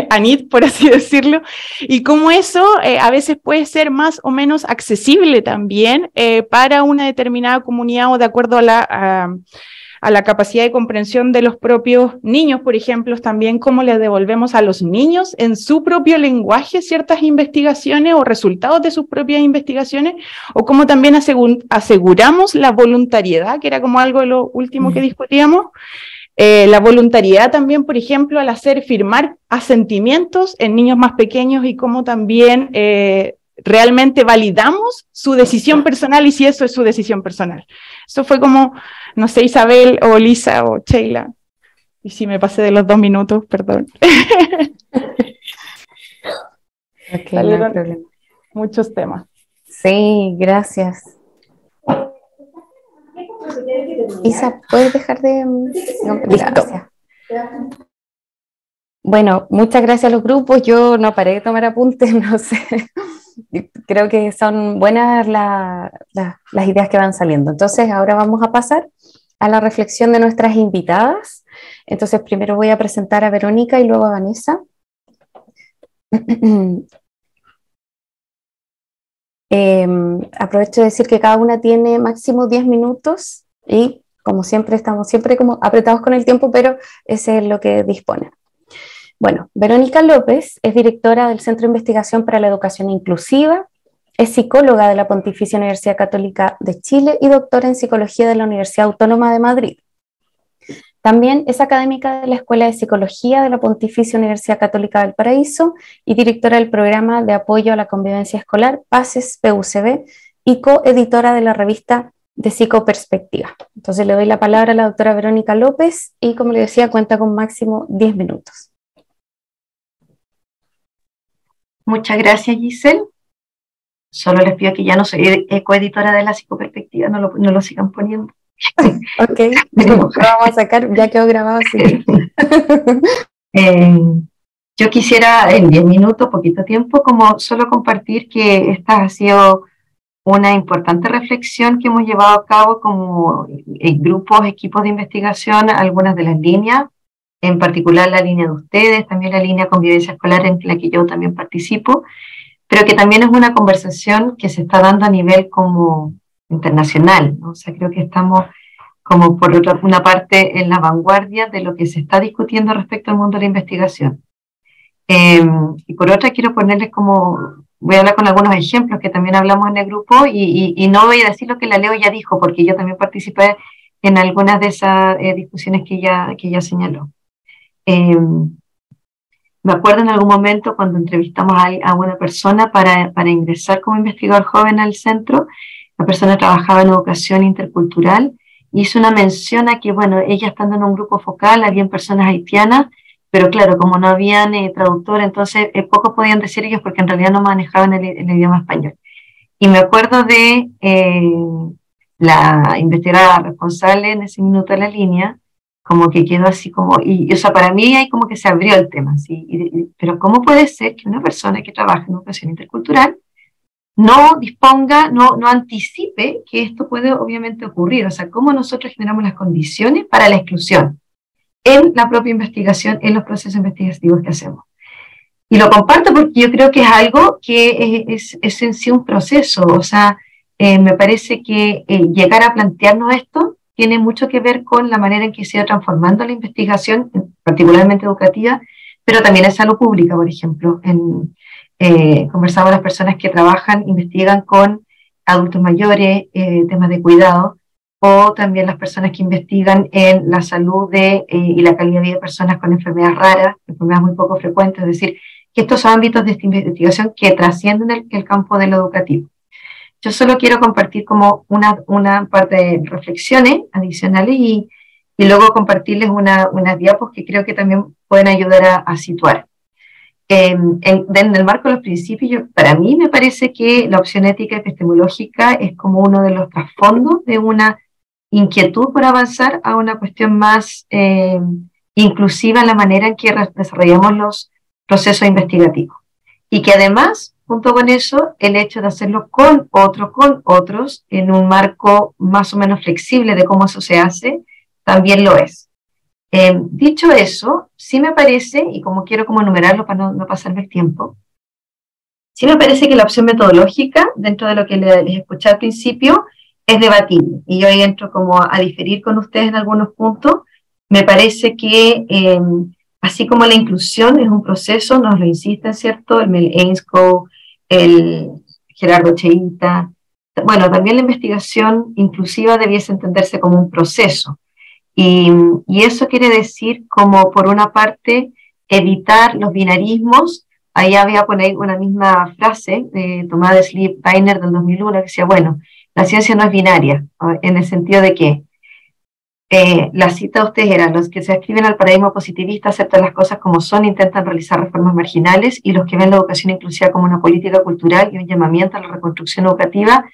ANIT, por así decirlo, y cómo eso a veces puede ser más o menos accesible también para una determinada comunidad o de acuerdo a la capacidad de comprensión de los propios niños, por ejemplo, también cómo le devolvemos a los niños en su propio lenguaje ciertas investigaciones o resultados de sus propias investigaciones, o cómo también aseguramos la voluntariedad, que era como algo de lo último que discutíamos, la voluntariedad también, por ejemplo, al hacer firmar asentimientos en niños más pequeños, y cómo también realmente validamos su decisión personal y si eso es su decisión personal. Eso fue como, no sé, Isabel o Lisa o Sheila, y si me pasé de los 2 minutos, perdón. Ok, no hay problema. Muchos temas. Sí, gracias. Isa, ¿puedes dejar de...? No, gracias. Bueno, muchas gracias a los grupos. Yo no paré de tomar apuntes, no sé. Creo que son buenas las ideas que van saliendo. Entonces, ahora vamos a pasar a la reflexión de nuestras invitadas. Entonces, primero voy a presentar a Verónica y luego a Vanessa. Aprovecho de decir que cada una tiene máximo 10 minutos y como siempre estamos siempre como apretados con el tiempo, pero ese es lo que dispone. Bueno, Verónica López es directora del Centro de Investigación para la Educación Inclusiva, es psicóloga de la Pontificia Universidad Católica de Chile y doctora en Psicología de la Universidad Autónoma de Madrid. También es académica de la Escuela de Psicología de la Pontificia Universidad Católica del Paraíso y directora del Programa de Apoyo a la Convivencia Escolar, PACES PUCB, y coeditora de la revista de Psicoperspectiva. Entonces le doy la palabra a la doctora Verónica López y, como le decía, cuenta con máximo 10 minutos. Muchas gracias, Giselle. Solo les pido que ya no soy coeditora de la psicoperspectiva, no lo sigan poniendo. Ok, lo vamos a sacar, ya quedó grabado, así. Yo quisiera en 10 minutos, poquito tiempo, como solo compartir que esta ha sido una importante reflexión que hemos llevado a cabo como grupos, equipos de investigación, algunas de las líneas, en particular la línea de ustedes, también la línea convivencia escolar en la que yo también participo, pero que también es una conversación que se está dando a nivel como internacional, ¿no? O sea, creo que estamos como por una parte en la vanguardia de lo que se está discutiendo respecto al mundo de la investigación. Y por otra quiero ponerles como, voy a hablar con algunos ejemplos que también hablamos en el grupo y no voy a decir lo que la Leo ya dijo, porque yo también participé en algunas de esas discusiones que ella señaló. Me acuerdo en algún momento cuando entrevistamos a una persona para ingresar como investigador joven al centro, la persona trabajaba en educación intercultural, hizo una mención a que, bueno, ella estando en un grupo focal, habían personas haitianas, pero claro, como no habían traductor, entonces poco podían decir ellos porque en realidad no manejaban el idioma español. Y me acuerdo de la investigadora responsable en ese minuto de la línea, como que quedó así como, y o sea, para mí ahí como que se abrió el tema, ¿sí? Pero ¿cómo puede ser que una persona que trabaja en educación intercultural no disponga, no anticipe que esto puede obviamente ocurrir? O sea, ¿cómo nosotros generamos las condiciones para la exclusión en la propia investigación, en los procesos investigativos que hacemos? Y lo comparto porque yo creo que es algo que es en sí un proceso. O sea, me parece que llegar a plantearnos esto tiene mucho que ver con la manera en que se ha ido transformando la investigación, particularmente educativa, pero también en salud pública, por ejemplo. Conversamos con las personas que trabajan, investigan con adultos mayores, temas de cuidado, o también las personas que investigan en la salud y la calidad de vida de personas con enfermedades raras, enfermedades muy poco frecuentes, es decir, que estos son ámbitos de esta investigación que trascienden el campo de lo educativo. Yo solo quiero compartir como una parte de reflexiones adicionales y luego compartirles unas diapos que creo que también pueden ayudar a situar. En el marco de los principios, para mí me parece que la opción ética epistemológica es como uno de los trasfondos de una inquietud por avanzar a una cuestión más inclusiva en la manera en que desarrollamos los procesos investigativos. Y que además, junto con eso, el hecho de hacerlo con otros, en un marco más o menos flexible de cómo eso se hace, también lo es. Dicho eso, sí me parece, y como quiero como enumerarlo para no pasarme el tiempo, sí me parece que la opción metodológica, dentro de lo que les escuché al principio, es debatible. Y yo ahí entro como a diferir con ustedes en algunos puntos. Me parece que así como la inclusión es un proceso, nos lo insisten, ¿cierto? El Mel Ainscough, el Gerardo Cheita. Bueno, también la investigación inclusiva debiese entenderse como un proceso. Y eso quiere decir como, por una parte, evitar los binarismos. Ahí voy a poner una misma frase tomada de Sleep Tyner del 2001, que decía, bueno, la ciencia no es binaria, en el sentido de que la cita de ustedes era: los que se adscriben al paradigma positivista aceptan las cosas como son, intentan realizar reformas marginales, y los que ven la educación inclusiva como una política cultural y un llamamiento a la reconstrucción educativa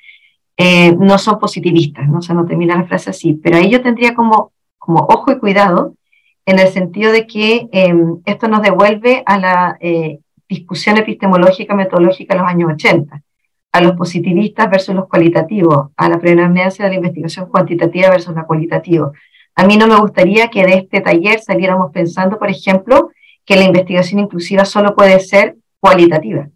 no son positivistas, ¿no? O sea, no termina la frase así, pero ahí yo tendría como ojo y cuidado, en el sentido de que esto nos devuelve a la discusión epistemológica, metodológica de los años 80, a los positivistas versus los cualitativos, a la predominancia de la investigación cuantitativa versus la cualitativa. A mí no me gustaría que de este taller saliéramos pensando, por ejemplo, que la investigación inclusiva solo puede ser cualitativa,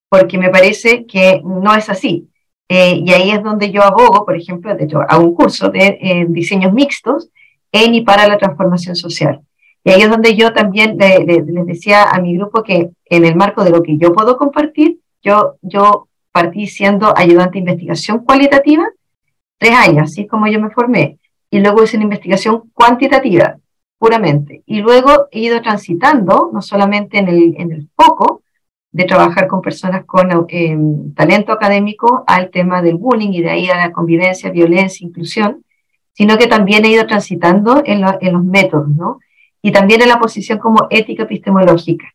porque me parece que no es así. Y ahí es donde yo abogo, por ejemplo, de hecho, hago un curso de diseños mixtos en y para la transformación social. Y ahí es donde yo también les decía a mi grupo que en el marco de lo que yo puedo compartir, yo partí siendo ayudante de investigación cualitativa 3 años, así es como yo me formé, y luego hice una investigación cuantitativa, puramente, y luego he ido transitando, no solamente en el foco de trabajar con personas con talento académico, al tema del bullying, y de ahí a la convivencia, violencia, inclusión, sino que también he ido transitando en los métodos, ¿no? Y también en la posición como ética epistemológica.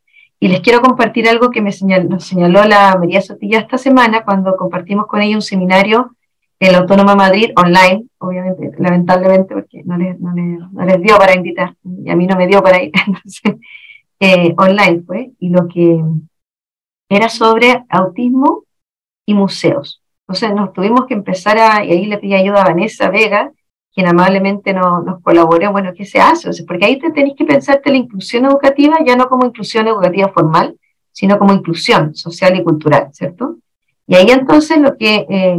Y les quiero compartir algo que nos señaló la María Sotilla esta semana cuando compartimos con ella un seminario en la Autónoma de Madrid, online, obviamente, lamentablemente, porque no les dio para invitar, y a mí no me dio para ir, entonces, online fue, y lo que era sobre autismo y museos. Entonces nos tuvimos que empezar y ahí le pedí ayuda a Vanessa Vega, quien amablemente nos colaboró, bueno, ¿qué se hace? O sea, porque ahí te tenés que pensarte la inclusión educativa ya no como inclusión educativa formal, sino como inclusión social y cultural, ¿cierto? Y ahí entonces lo que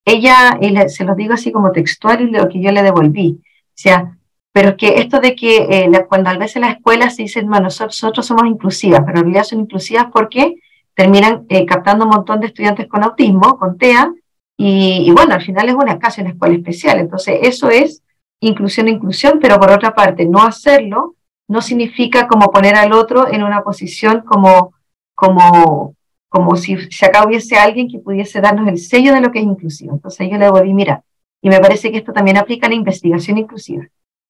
ella, y se los digo así como textual y lo que yo le devolví, o sea, pero es que esto de que cuando a veces las escuelas se dicen, bueno, nosotros somos inclusivas, pero en realidad son inclusivas porque terminan captando un montón de estudiantes con autismo, con TEA, y bueno, al final es casi una escuela especial. Entonces eso es inclusión, pero por otra parte, no hacerlo no significa como poner al otro en una posición como si acá hubiese alguien que pudiese darnos el sello de lo que es inclusivo. Entonces yo le devolví, mira, y me parece que esto también aplica a la investigación inclusiva.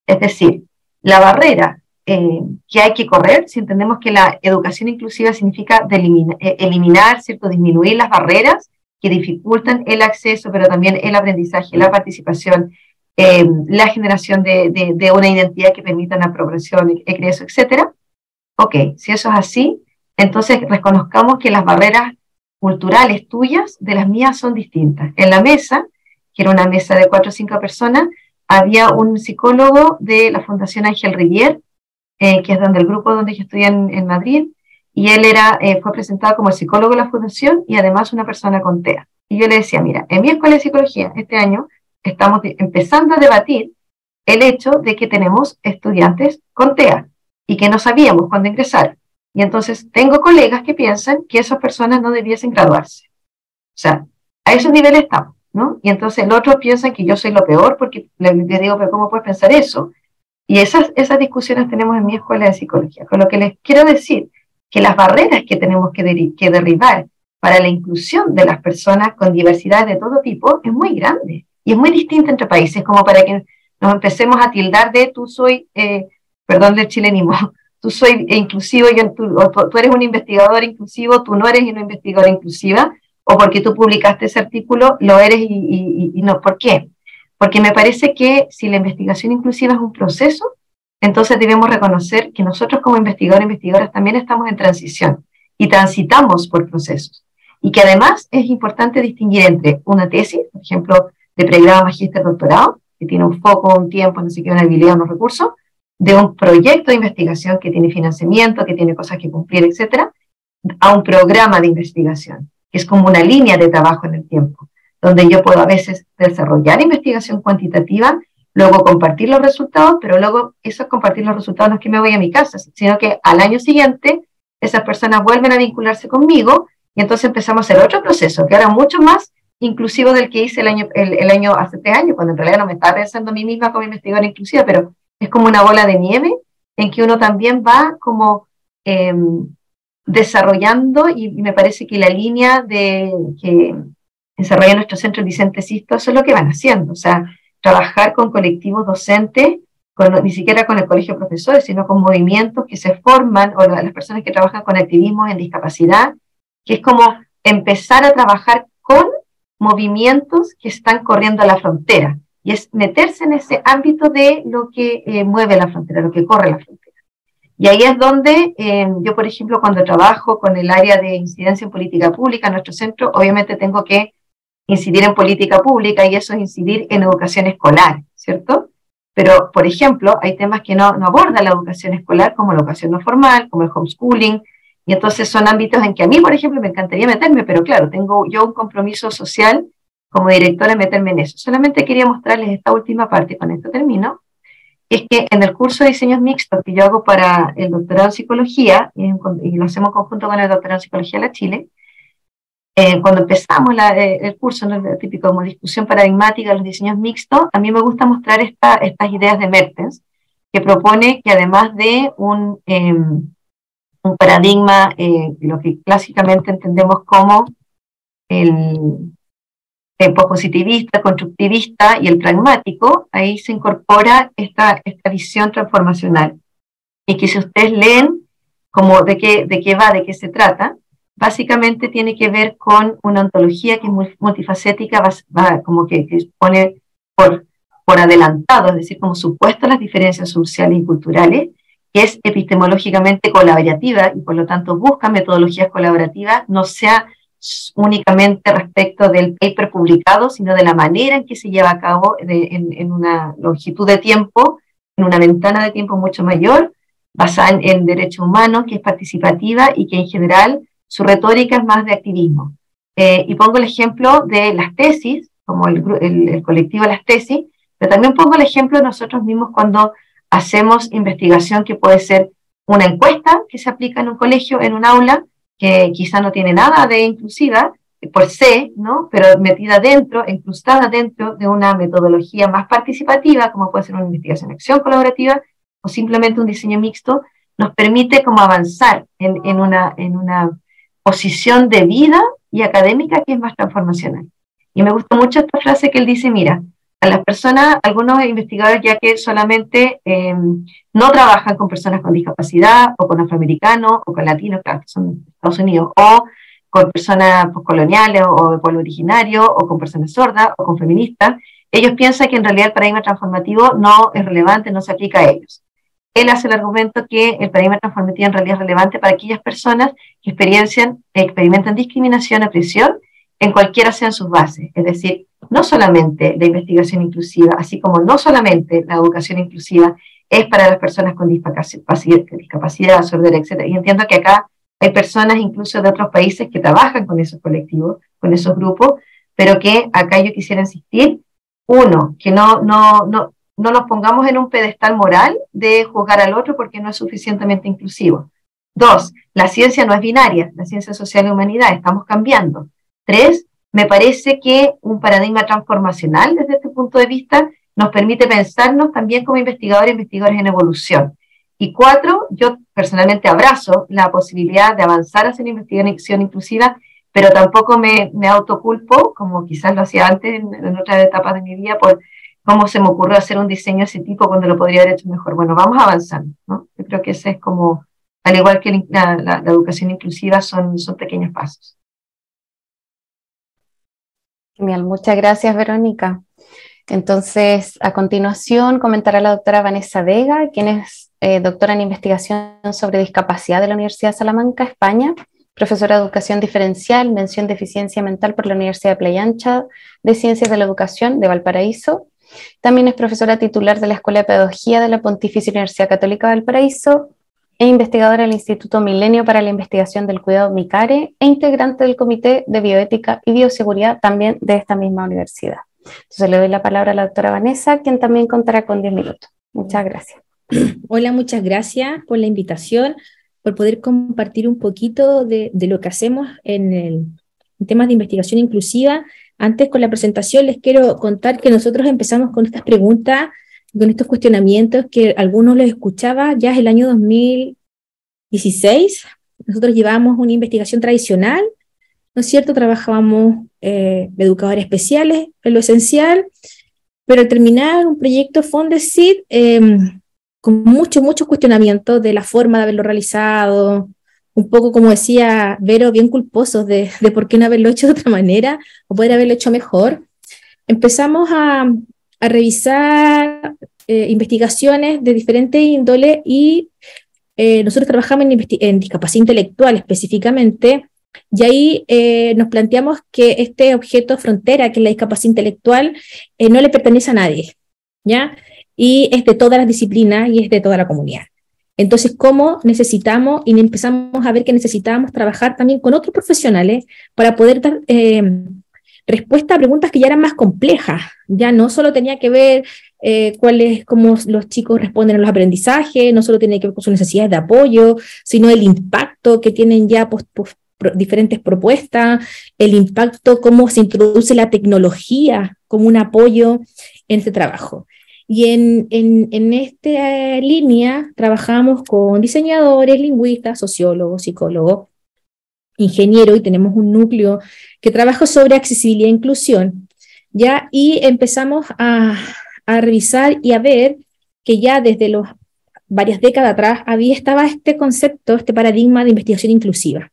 Es decir, la barrera que hay que correr, si entendemos que la educación inclusiva significa eliminar, ¿cierto? Disminuir las barreras que dificultan el acceso, pero también el aprendizaje, la participación, la generación de una identidad que permita la progresión, egreso, etc. Ok, si eso es así, entonces reconozcamos que las barreras culturales tuyas de las mías son distintas. En la mesa, que era una mesa de 4 o 5 personas, había un psicólogo de la Fundación Ángel Rivier, que es el grupo donde yo estudié en Madrid, y él fue presentado como el psicólogo de la fundación y además una persona con TEA. Y yo le decía, mira, en mi escuela de psicología este año estamos empezando a debatir el hecho de que tenemos estudiantes con TEA y que no sabíamos cuándo ingresar. Y entonces tengo colegas que piensan que esas personas no debiesen graduarse. O sea, a esos niveles estamos, ¿no? Y entonces el otro piensa que yo soy lo peor porque le digo, pero ¿cómo puedes pensar eso? Y esas discusiones tenemos en mi escuela de psicología. Con lo que les quiero decir que las barreras que tenemos que derribar para la inclusión de las personas con diversidad de todo tipo es muy grande y es muy distinta entre países, como para que nos empecemos a tildar de tú soy, perdón del chilenismo, tú soy inclusivo, tú eres un investigador inclusivo, tú no eres una investigadora inclusiva, o porque tú publicaste ese artículo, lo eres y no. ¿Por qué? Porque me parece que si la investigación inclusiva es un proceso, entonces debemos reconocer que nosotros como investigadores e investigadoras también estamos en transición y transitamos por procesos. Y que además es importante distinguir entre una tesis, por ejemplo, de pregrado, magíster, doctorado, que tiene un foco, un tiempo, no sé qué, una habilidad, unos recursos, de un proyecto de investigación que tiene financiamiento, que tiene cosas que cumplir, etcétera, a un programa de investigación, que es como una línea de trabajo en el tiempo, donde yo puedo a veces desarrollar investigación cuantitativa, luego compartir los resultados, pero luego esos compartir los resultados no es que me voy a mi casa, sino que al año siguiente esas personas vuelven a vincularse conmigo y entonces empezamos a hacer otro proceso, que era mucho más inclusivo del que hice el año hace 3 años, cuando en realidad no me estaba pensando a mí misma como investigadora inclusiva, pero es como una bola de nieve en que uno también va como desarrollando, y me parece que la línea que desarrolla nuestro centro Vicente Sisto, eso es lo que van haciendo, o sea, trabajar con colectivos docentes, ni siquiera con el colegio de profesores, sino con movimientos que se forman, o las personas que trabajan con activismo en discapacidad, que es como empezar a trabajar con movimientos que están corriendo a la frontera, y es meterse en ese ámbito de lo que mueve la frontera, lo que corre la frontera. Y ahí es donde yo, por ejemplo, cuando trabajo con el área de incidencia en política pública en nuestro centro, obviamente tengo que incidir en política pública, y eso es incidir en educación escolar, ¿cierto? Pero, por ejemplo, hay temas que no abordan la educación escolar, como la educación no formal, como el homeschooling, y entonces son ámbitos en que a mí, por ejemplo, me encantaría meterme, pero claro, tengo yo un compromiso social como directora de meterme en eso. Solamente quería mostrarles esta última parte, y con esto termino, es que en el curso de diseños mixtos que yo hago para el doctorado en psicología, y lo hacemos en conjunto con el doctorado en psicología de la Chile, cuando empezamos el curso, ¿no?, el típico como discusión paradigmática de los diseños mixtos, a mí me gusta mostrar estas ideas de Mertens, que propone que además de un paradigma, lo que clásicamente entendemos como el pospositivista, constructivista y el pragmático, ahí se incorpora esta visión transformacional. Y que si ustedes leen como de qué va, de qué se trata, básicamente tiene que ver con una ontología que es multifacética, como que pone por adelantado, es decir, como supuesto las diferencias sociales y culturales, que es epistemológicamente colaborativa y por lo tanto busca metodologías colaborativas, no sea únicamente respecto del paper publicado, sino de la manera en que se lleva a cabo en una longitud de tiempo, en una ventana de tiempo mucho mayor, basada en derechos humanos, que es participativa y que en general su retórica es más de activismo. Y pongo el ejemplo de las tesis, como el colectivo de las tesis, pero también pongo el ejemplo de nosotros mismos cuando hacemos investigación que puede ser una encuesta que se aplica en un colegio, en un aula, que quizá no tiene nada de inclusiva, por se, ¿no? Pero metida dentro, incrustada dentro de una metodología más participativa, como puede ser una investigación-acción colaborativa, o simplemente un diseño mixto, nos permite como avanzar en una posición de vida y académica que es más transformacional. Y me gusta mucho esta frase que él dice, mira, a las personas, algunos investigadores ya que solamente no trabajan con personas con discapacidad, o con afroamericanos, o con latinos, claro, que son de Estados Unidos, o con personas coloniales, o de pueblo originario, o con personas sordas, o con feministas, ellos piensan que en realidad el paradigma transformativo no es relevante, no se aplica a ellos. Él hace el argumento que el paradigma transformativo en realidad es relevante para aquellas personas que experimentan discriminación o opresión en cualquiera sean sus bases, es decir, no solamente la investigación inclusiva, así como no solamente la educación inclusiva es para las personas con discapacidad, sordera, etc. Y entiendo que acá hay personas incluso de otros países que trabajan con esos colectivos, con esos grupos, pero que acá yo quisiera insistir, uno, que no nos pongamos en un pedestal moral de juzgar al otro porque no es suficientemente inclusivo. Dos, la ciencia no es binaria, la ciencia social y humanidad, estamos cambiando. Tres, me parece que un paradigma transformacional desde este punto de vista nos permite pensarnos también como investigadores en evolución. Y cuatro, yo personalmente abrazo la posibilidad de avanzar hacia la investigación inclusiva, pero tampoco me autoculpo, como quizás lo hacía antes en otras etapas de mi vida, por cómo se me ocurrió hacer un diseño de ese tipo cuando lo podría haber hecho mejor. Bueno, vamos avanzando, ¿no? Yo creo que ese es como, al igual que la educación inclusiva, son pequeños pasos. Genial, muchas gracias, Verónica. Entonces, a continuación, comentará la doctora Vanessa Vega, quien es doctora en investigación sobre discapacidad de la Universidad de Salamanca, España, profesora de educación diferencial, mención de eficiencia mental por la Universidad de Playa Ancha de Ciencias de la Educación de Valparaíso. También es profesora titular de la Escuela de Pedagogía de la Pontificia Universidad Católica de Valparaíso e investigadora del Instituto Milenio para la Investigación del Cuidado MICARE e integrante del Comité de Bioética y Bioseguridad también de esta misma universidad. Entonces le doy la palabra a la doctora Vanessa, quien también contará con 10 minutos. Muchas gracias. Hola, muchas gracias por la invitación, por poder compartir un poquito de lo que hacemos en temas de investigación inclusiva. Antes, con la presentación, les quiero contar que nosotros empezamos con estas preguntas, con estos cuestionamientos que algunos los escuchaba ya es el año 2016. Nosotros llevábamos una investigación tradicional, ¿no es cierto? Trabajábamos educadores especiales en lo esencial, pero al terminar un proyecto Fondesit, con muchos cuestionamientos de la forma de haberlo realizado, un poco como decía Vero, bien culposos de por qué no haberlo hecho de otra manera o poder haberlo hecho mejor. Empezamos a revisar investigaciones de diferentes índole y nosotros trabajamos en discapacidad intelectual específicamente, y ahí nos planteamos que este objeto frontera, que es la discapacidad intelectual, no le pertenece a nadie, ¿ya? Y es de todas las disciplinas y es de toda la comunidad. Entonces, ¿cómo necesitamos? Y empezamos a ver que necesitábamos trabajar también con otros profesionales para poder dar respuesta a preguntas que ya eran más complejas. Ya no solo tenía que ver cómo los chicos responden a los aprendizajes, no solo tenía que ver con sus necesidades de apoyo, sino el impacto que tienen ya diferentes propuestas, el impacto, cómo se introduce la tecnología como un apoyo en este trabajo. Y en esta línea trabajamos con diseñadores, lingüistas, sociólogos, psicólogos, ingenieros, y tenemos un núcleo que trabaja sobre accesibilidad e inclusión, ¿ya? Y empezamos a revisar y a ver que ya desde los varias décadas atrás, estaba este concepto, este paradigma de investigación inclusiva.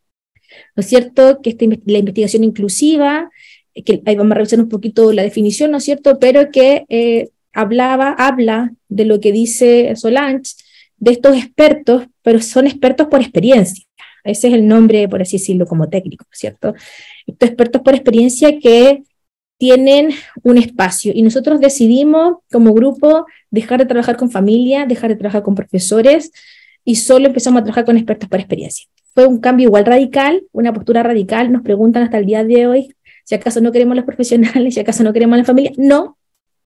¿No es cierto? Que la investigación inclusiva, que ahí vamos a revisar un poquito la definición, ¿no es cierto? Pero que habla de lo que dice Solange, de estos expertos, pero son expertos por experiencia. Ese es el nombre, por así decirlo, como técnico, ¿no es cierto? Estos expertos por experiencia que tienen un espacio, y nosotros decidimos como grupo dejar de trabajar con familia, dejar de trabajar con profesores, y solo empezamos a trabajar con expertos por experiencia. Fue un cambio igual radical, una postura radical. Nos preguntan hasta el día de hoy si acaso no queremos los profesionales, si acaso no queremos la familia. No,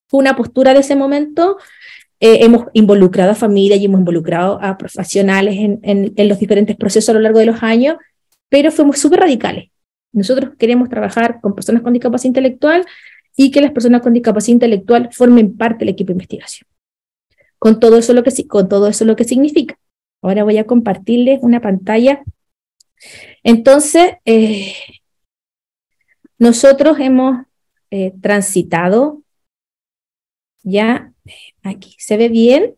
fue una postura de ese momento. Hemos involucrado a familias y hemos involucrado a profesionales en los diferentes procesos a lo largo de los años, pero fuimos súper radicales. Nosotros queremos trabajar con personas con discapacidad intelectual y que las personas con discapacidad intelectual formen parte del equipo de investigación. Con todo eso lo que significa. Ahora voy a compartirles una pantalla. Entonces, nosotros hemos transitado, ya, aquí, ¿se ve bien?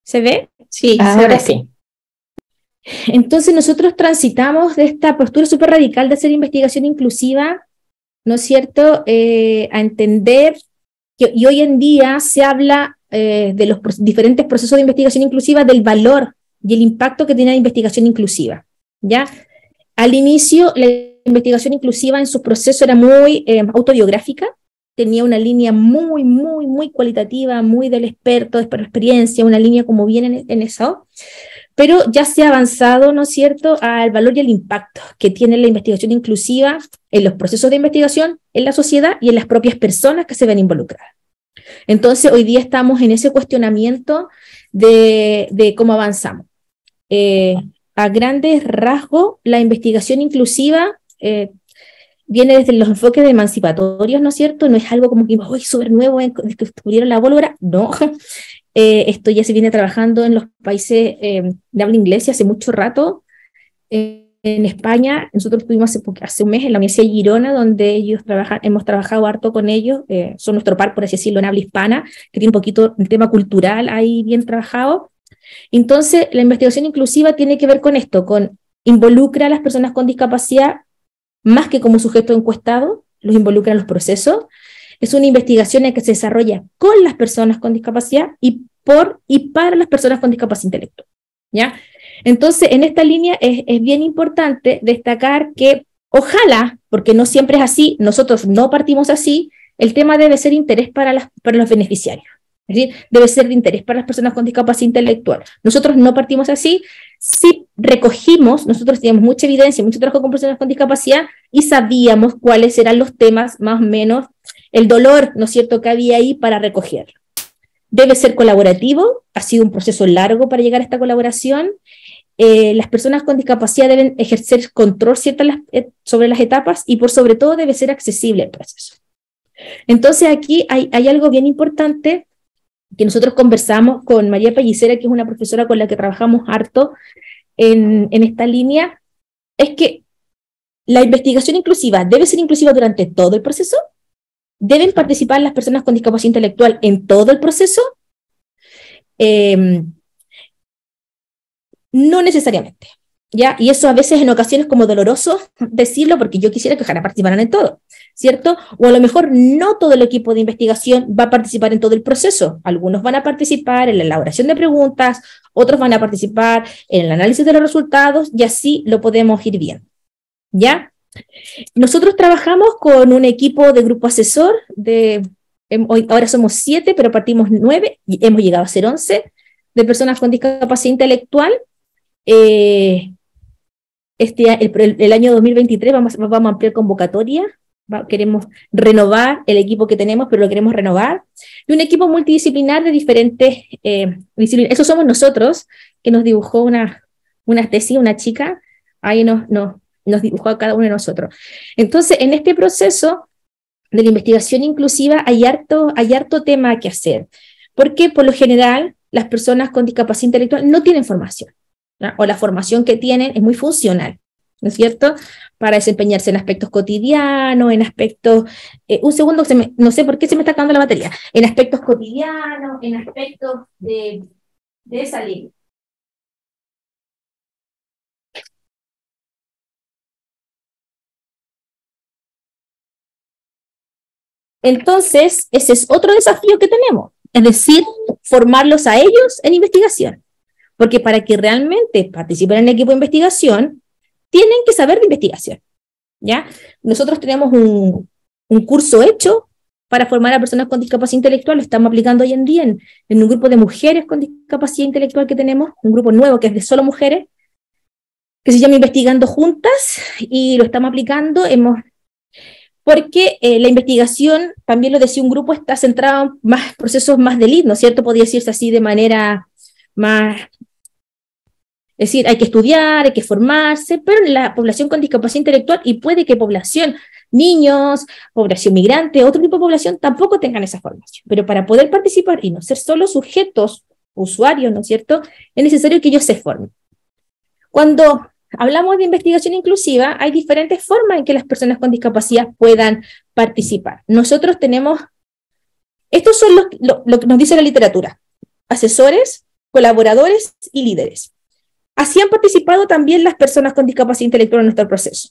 ¿Se ve? Sí, ahora sí. Entonces nosotros transitamos de esta postura súper radical de hacer investigación inclusiva, ¿no es cierto?, a entender que y hoy en día se habla de los diferentes procesos de investigación inclusiva, del valor y el impacto que tiene la investigación inclusiva, ¿ya? Al inicio, la investigación inclusiva en su proceso era muy autobiográfica, tenía una línea muy cualitativa, muy del experto, de experiencia, una línea como bien en eso, pero ya se ha avanzado, ¿no es cierto?, al valor y al impacto que tiene la investigación inclusiva en los procesos de investigación, en la sociedad y en las propias personas que se ven involucradas. Entonces, hoy día estamos en ese cuestionamiento de cómo avanzamos. A grandes rasgos, la investigación inclusiva viene desde los enfoques emancipatorios, ¿no es cierto? No es algo como que, ¡uy, súper nuevo, descubrieron la pólvora! No. Esto ya se viene trabajando en los países de habla inglesa hace mucho rato. En España, nosotros estuvimos hace un mes en la Universidad de Girona, donde hemos trabajado harto con ellos, son nuestro par, por así decirlo, en habla hispana, que tiene un poquito el tema cultural ahí bien trabajado. Entonces, la investigación inclusiva tiene que ver con esto, con involucra a las personas con discapacidad, más que como sujeto encuestado, los involucra en los procesos. Es una investigación que se desarrolla con las personas con discapacidad y para las personas con discapacidad intelectual, ¿ya? Entonces, en esta línea es bien importante destacar que, ojalá, porque no siempre es así, nosotros no partimos así, el tema debe ser interés para los beneficiarios. Es decir, debe ser de interés para las personas con discapacidad intelectual. Nosotros no partimos así, sí recogimos, nosotros teníamos mucha evidencia, mucho trabajo con personas con discapacidad y sabíamos cuáles eran los temas, más o menos, el dolor, ¿no es cierto?, que había ahí para recogerlo. Debe ser colaborativo, ha sido un proceso largo para llegar a esta colaboración. Las personas con discapacidad deben ejercer control sobre las etapas y por sobre todo debe ser accesible el proceso. Entonces aquí hay algo bien importante que nosotros conversamos con María Pellicera, que es una profesora con la que trabajamos harto en esta línea, es que la investigación inclusiva debe ser inclusiva durante todo el proceso. ¿Deben participar las personas con discapacidad intelectual en todo el proceso? No necesariamente, ¿ya? Y eso a veces en ocasiones como doloroso decirlo, porque yo quisiera que ojalá participaran en todo, ¿cierto? O a lo mejor no todo el equipo de investigación va a participar en todo el proceso. Algunos van a participar en la elaboración de preguntas, otros van a participar en el análisis de los resultados, y así lo podemos ir viendo, ¿ya? Nosotros trabajamos con un equipo de grupo asesor, ahora somos 7, pero partimos 9, y hemos llegado a ser 11, de personas con discapacidad intelectual. El año 2023 vamos a ampliar convocatoria, queremos renovar el equipo que tenemos, pero lo queremos renovar, y un equipo multidisciplinar de diferentes disciplinas. Eso somos nosotros, que nos dibujó una tesis, una chica, ahí nos dibujó a cada uno de nosotros. Entonces, en este proceso de la investigación inclusiva hay harto tema que hacer, porque por lo general las personas con discapacidad intelectual no tienen formación, ¿no? O la formación que tienen es muy funcional, ¿no es cierto?, para desempeñarse en aspectos cotidianos, en aspectos, un segundo, no sé por qué se me está acabando la batería, en aspectos cotidianos, en aspectos de esa línea. Entonces, ese es otro desafío que tenemos, es decir, formarlos a ellos en investigación, porque para que realmente participen en el equipo de investigación, tienen que saber de investigación, ¿ya? Nosotros tenemos un curso hecho para formar a personas con discapacidad intelectual, lo estamos aplicando hoy en día en un grupo de mujeres con discapacidad intelectual que tenemos, un grupo nuevo que es de solo mujeres, que se llama Investigando Juntas, y lo estamos aplicando, porque la investigación, también lo decía un grupo, está centrado en más procesos más de lead, ¿no es cierto? Podría decirse así de manera más, es decir, hay que estudiar, hay que formarse, pero en la población con discapacidad intelectual, y puede que población, niños, población migrante, otro tipo de población, tampoco tengan esa formación. Pero para poder participar y no ser solo sujetos, usuarios, ¿no es cierto?, es necesario que ellos se formen. Cuando hablamos de investigación inclusiva, hay diferentes formas en que las personas con discapacidad puedan participar. Nosotros tenemos, estos son lo que nos dice la literatura: asesores, colaboradores y líderes. Así han participado también las personas con discapacidad intelectual en nuestro proceso.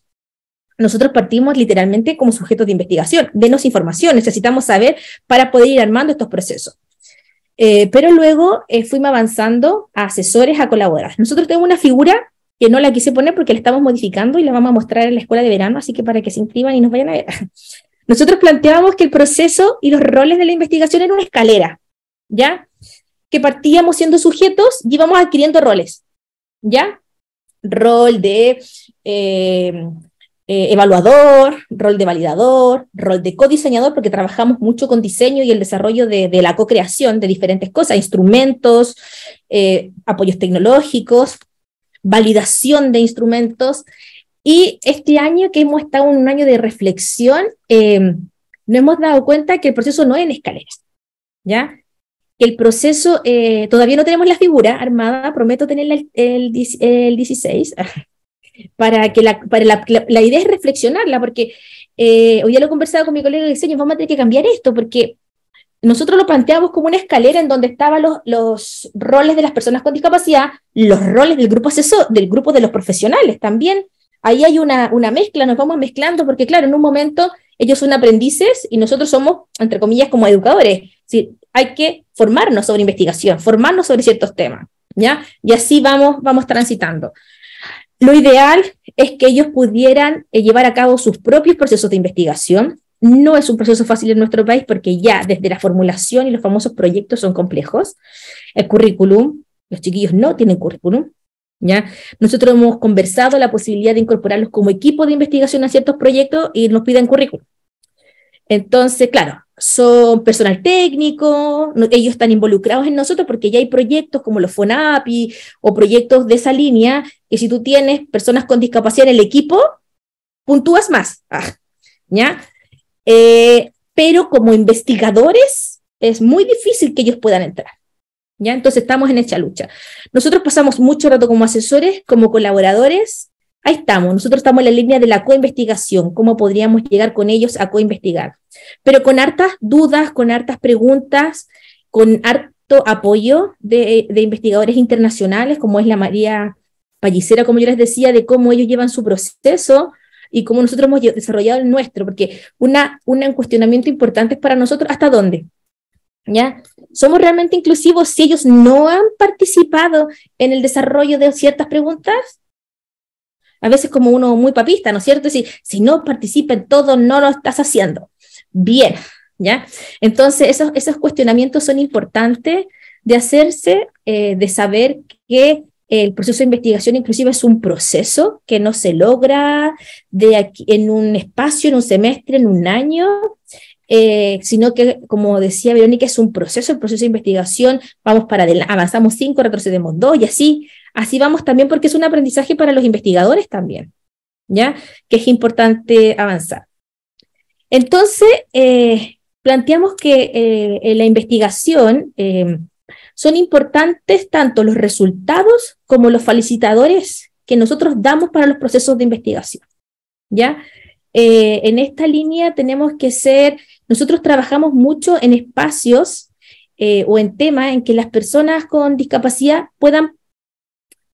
Nosotros partimos literalmente como sujetos de investigación, denos información, necesitamos saber para poder ir armando estos procesos. Pero luego fuimos avanzando a asesores, a colaboradores. Nosotros tenemos una figura que no la quise poner porque la estamos modificando y la vamos a mostrar en la escuela de verano, así que para que se inscriban y nos vayan a ver. Nosotros planteábamos que el proceso y los roles de la investigación eran una escalera, ¿ya? Que partíamos siendo sujetos y íbamos adquiriendo roles, ¿ya? Rol de evaluador, rol de validador, rol de codiseñador, porque trabajamos mucho con diseño y el desarrollo de la co-creación de diferentes cosas, instrumentos, apoyos tecnológicos, validación de instrumentos. Y este año que hemos estado en un año de reflexión, nos hemos dado cuenta que el proceso no es en escaleras, ¿ya? Que el proceso, todavía no tenemos la figura armada, prometo tenerla el 16, para que la idea es reflexionarla, porque hoy ya lo he conversado con mi colega de diseño, vamos a tener que cambiar esto, porque nosotros lo planteamos como una escalera en donde estaban los roles de las personas con discapacidad, los roles del grupo asesor, del grupo de los profesionales también. Ahí hay una mezcla, nos vamos mezclando, porque claro, en un momento ellos son aprendices y nosotros somos, entre comillas, como educadores. ¿Sí? Hay que formarnos sobre investigación, formarnos sobre ciertos temas, ¿ya? Y así vamos transitando. Lo ideal es que ellos pudieran llevar a cabo sus propios procesos de investigación. No es un proceso fácil en nuestro país porque ya desde la formulación y los famosos proyectos son complejos. El currículum, los chiquillos no tienen currículum, ¿ya? Nosotros hemos conversado la posibilidad de incorporarlos como equipo de investigación a ciertos proyectos y nos piden currículum. Entonces, claro, son personal técnico, ellos están involucrados en nosotros porque ya hay proyectos como los FONAPI o proyectos de esa línea, que si tú tienes personas con discapacidad en el equipo, puntúas más, ¿ya? Pero como investigadores es muy difícil que ellos puedan entrar, ¿ya? Entonces estamos en esta lucha. Nosotros pasamos mucho rato como asesores, como colaboradores. Ahí estamos, nosotros estamos en la línea de la coinvestigación, cómo podríamos llegar con ellos a coinvestigar, pero con hartas dudas, con hartas preguntas, con harto apoyo de investigadores internacionales, como es la María Pallicera, como yo les decía, de cómo ellos llevan su proceso y cómo nosotros hemos desarrollado el nuestro, porque un cuestionamiento importante es para nosotros, ¿hasta dónde? ¿Ya? ¿Somos realmente inclusivos si ellos no han participado en el desarrollo de ciertas preguntas? A veces como uno muy papista, ¿no es cierto? Si no participa en todo, no lo estás haciendo. Bien, ¿ya? Entonces esos cuestionamientos son importantes de hacerse, de saber que el proceso de investigación inclusiva es un proceso que no se logra en un espacio, en un semestre, en un año, sino que, como decía Verónica, es un proceso, el proceso de investigación, vamos para adelante, avanzamos 5, retrocedemos 2 y así vamos también, porque es un aprendizaje para los investigadores también, ¿ya? Que es importante avanzar. Entonces, planteamos que en la investigación son importantes tanto los resultados como los facilitadores que nosotros damos para los procesos de investigación, ¿ya? En esta línea tenemos que nosotros trabajamos mucho en espacios o en temas en que las personas con discapacidad puedan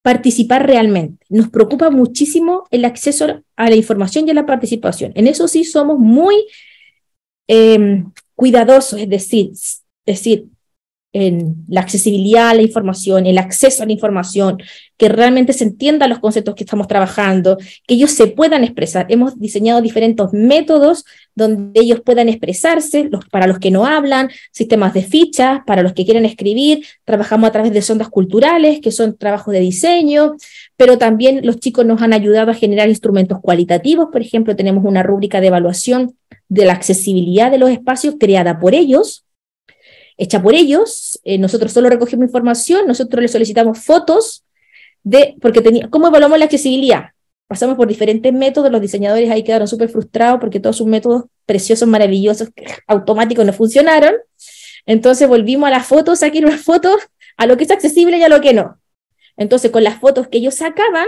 participar realmente. Nos preocupa muchísimo el acceso a la información y a la participación. En eso sí somos muy cuidadosos, es decir, en la accesibilidad a la información, el acceso a la información, que realmente se entiendan los conceptos que estamos trabajando, que ellos se puedan expresar. Hemos diseñado diferentes métodos donde ellos puedan expresarse, para los que no hablan, sistemas de fichas, para los que quieren escribir, trabajamos a través de sondas culturales, que son trabajos de diseño, pero también los chicos nos han ayudado a generar instrumentos cualitativos. Por ejemplo, tenemos una rúbrica de evaluación de la accesibilidad de los espacios creada por ellos, hecha por ellos. Nosotros solo recogemos información, nosotros les solicitamos fotos porque ¿cómo evaluamos la accesibilidad? Pasamos por diferentes métodos, los diseñadores ahí quedaron súper frustrados porque todos sus métodos preciosos, maravillosos, automáticos no funcionaron. Entonces volvimos a las fotos, saquen unas fotos a lo que es accesible y a lo que no. Entonces con las fotos que ellos sacaban,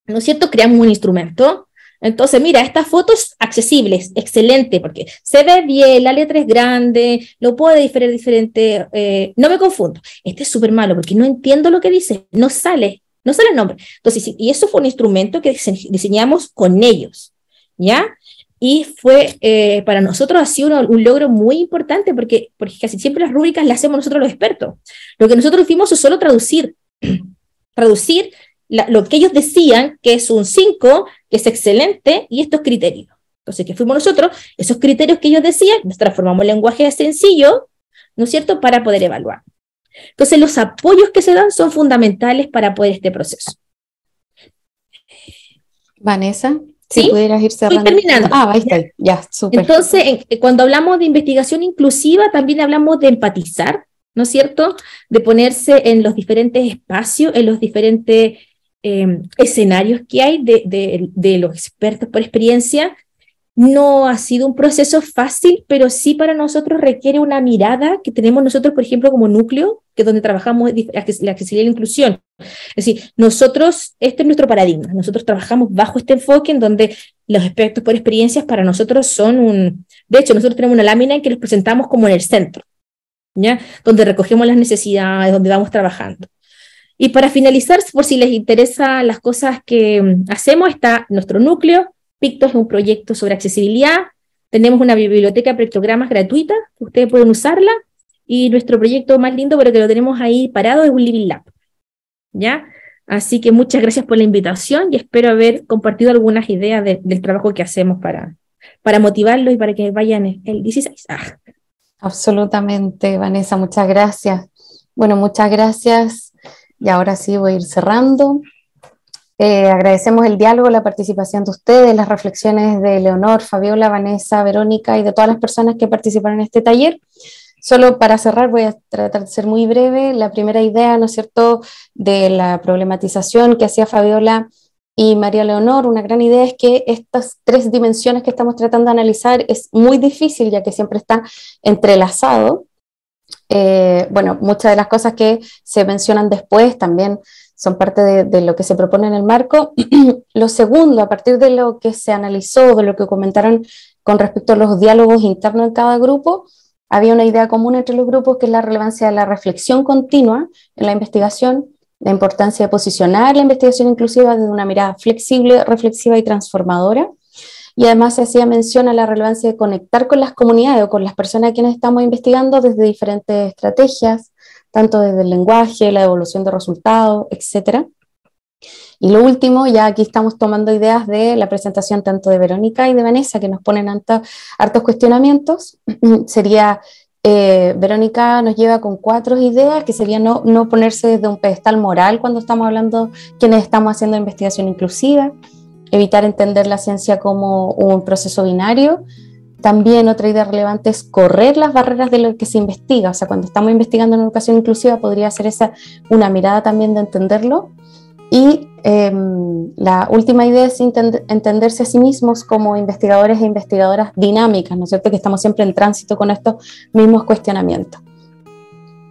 ¿no es cierto?, creamos un instrumento. Entonces, mira, estas fotos accesibles, excelente, porque se ve bien, la letra es grande, lo puedo diferente, no me confundo. Este es súper malo porque no entiendo lo que dice, no sale el nombre. Entonces, sí, y eso fue un instrumento que diseñamos con ellos, ¿ya? Y fue, para nosotros ha sido un logro muy importante porque casi siempre las rúbricas las hacemos nosotros los expertos. Lo que nosotros hicimos es solo traducir lo que ellos decían, que es un 5, que es excelente, y estos criterios. Entonces, ¿qué fuimos nosotros? Esos criterios que ellos decían, nos transformamos en lenguaje sencillo, ¿no es cierto?, para poder evaluar. Entonces, los apoyos que se dan son fundamentales para poder este proceso. Vanessa, ¿sí? Si pudieras ir cerrando. Estoy terminando. Ahí está, ya, súper. Entonces, cuando hablamos de investigación inclusiva, también hablamos de empatizar, ¿no es cierto?, de ponerse en los diferentes espacios, en los diferentes escenarios que hay de los expertos por experiencia. No ha sido un proceso fácil, pero sí para nosotros requiere una mirada que tenemos nosotros, por ejemplo, como núcleo, que es donde trabajamos la accesibilidad y la inclusión. Es decir, este es nuestro paradigma. Nosotros trabajamos bajo este enfoque en donde los expertos por experiencias para nosotros son de hecho, nosotros tenemos una lámina en que los presentamos como en el centro, ¿ya?, donde recogemos las necesidades, donde vamos trabajando. Y para finalizar, por si les interesan las cosas que hacemos, está nuestro núcleo. Picto es un proyecto sobre accesibilidad. Tenemos una biblioteca de pictogramas gratuita, que ustedes pueden usarla. Y nuestro proyecto más lindo, pero que lo tenemos ahí parado, es un Living Lab, ¿ya? Así que muchas gracias por la invitación y espero haber compartido algunas ideas del trabajo que hacemos para motivarlos y para que vayan el 16. Absolutamente, Vanessa, muchas gracias. Bueno, muchas gracias. Y ahora sí voy a ir cerrando. Agradecemos el diálogo, la participación de ustedes, las reflexiones de Leonor, Fabiola, Vanessa, Verónica y de todas las personas que participaron en este taller. Solo para cerrar voy a tratar de ser muy breve. La primera idea, ¿no es cierto?, de la problematización que hacía Fabiola y María Leonor, una gran idea es que estas tres dimensiones que estamos tratando de analizar es muy difícil, ya que siempre está entrelazado. Bueno, muchas de las cosas que se mencionan después también son parte de lo que se propone en el marco. Lo segundo, a partir de lo que se analizó, de lo que comentaron con respecto a los diálogos internos en cada grupo, había una idea común entre los grupos que es la relevancia de la reflexión continua en la investigación, la importancia de posicionar la investigación inclusiva desde una mirada flexible, reflexiva y transformadora. Y además se hacía mención a la relevancia de conectar con las comunidades o con las personas a quienes estamos investigando desde diferentes estrategias, tanto desde el lenguaje, la devolución de resultados, etc. Y lo último, ya aquí estamos tomando ideas de la presentación tanto de Verónica y de Vanessa, que nos ponen hartos cuestionamientos. Sería, Verónica nos lleva con 4 ideas, que sería no ponerse desde un pedestal moral cuando estamos hablando, quienes estamos haciendo investigación inclusiva, evitar entender la ciencia como un proceso binario. También otra idea relevante es correr las barreras de lo que se investiga, o sea, cuando estamos investigando en educación inclusiva podría ser esa una mirada también de entenderlo. Y la última idea es entenderse a sí mismos como investigadores e investigadoras dinámicas, ¿no es cierto?, que estamos siempre en tránsito con estos mismos cuestionamientos.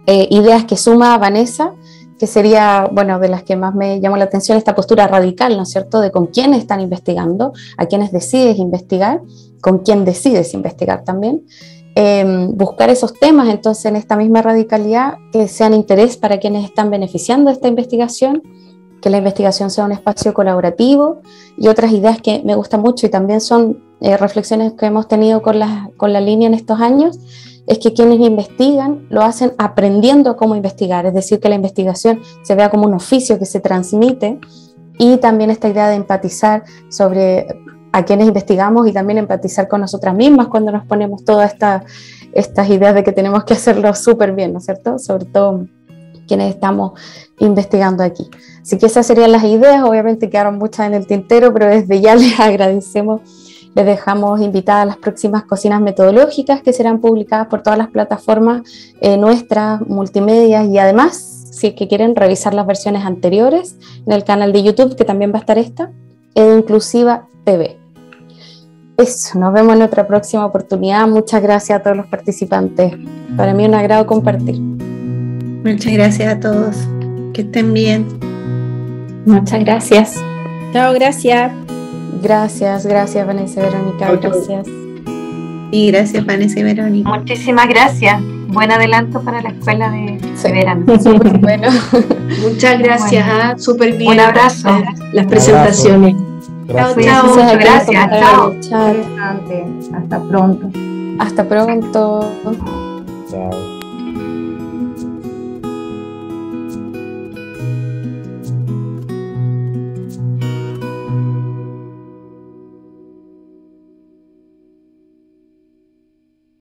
Ideas que suma Vanessa, que sería, bueno, de las que más me llamó la atención, esta postura radical, ¿no es cierto?, de con quién están investigando, a quiénes decides investigar, con quién decides investigar también. Buscar esos temas, entonces, en esta misma radicalidad, que sean interés para quienes están beneficiando de esta investigación, que la investigación sea un espacio colaborativo, y otras ideas que me gustan mucho y también son reflexiones que hemos tenido con la línea en estos años, es que quienes investigan lo hacen aprendiendo a cómo investigar, es decir, que la investigación se vea como un oficio que se transmite, y también esta idea de empatizar sobre a quienes investigamos y también empatizar con nosotras mismas cuando nos ponemos todas estas ideas de que tenemos que hacerlo súper bien, ¿no es cierto? Sobre todo quienes estamos investigando aquí. Así que esas serían las ideas, obviamente quedaron muchas en el tintero, pero desde ya les agradecemos, les dejamos invitadas a las próximas cocinas metodológicas que serán publicadas por todas las plataformas nuestras, multimedia, y además, si es que quieren revisar las versiones anteriores en el canal de YouTube, que también va a estar esta, Inclusiva TV. Eso, nos vemos en otra próxima oportunidad. Muchas gracias a todos los participantes. Para mí es un agrado compartir. Muchas gracias a todos. Que estén bien. Muchas gracias. Chao, gracias. Gracias, Vanessa y Verónica. Gracias. Y gracias, Vanessa y Verónica. Muchísimas gracias. Buen adelanto para la escuela de verano. Bueno. Muchas gracias, súper bien. Un abrazo. Las presentaciones. Chao, chao. Muchas gracias. Chao. Hasta pronto. Hasta pronto. Chao.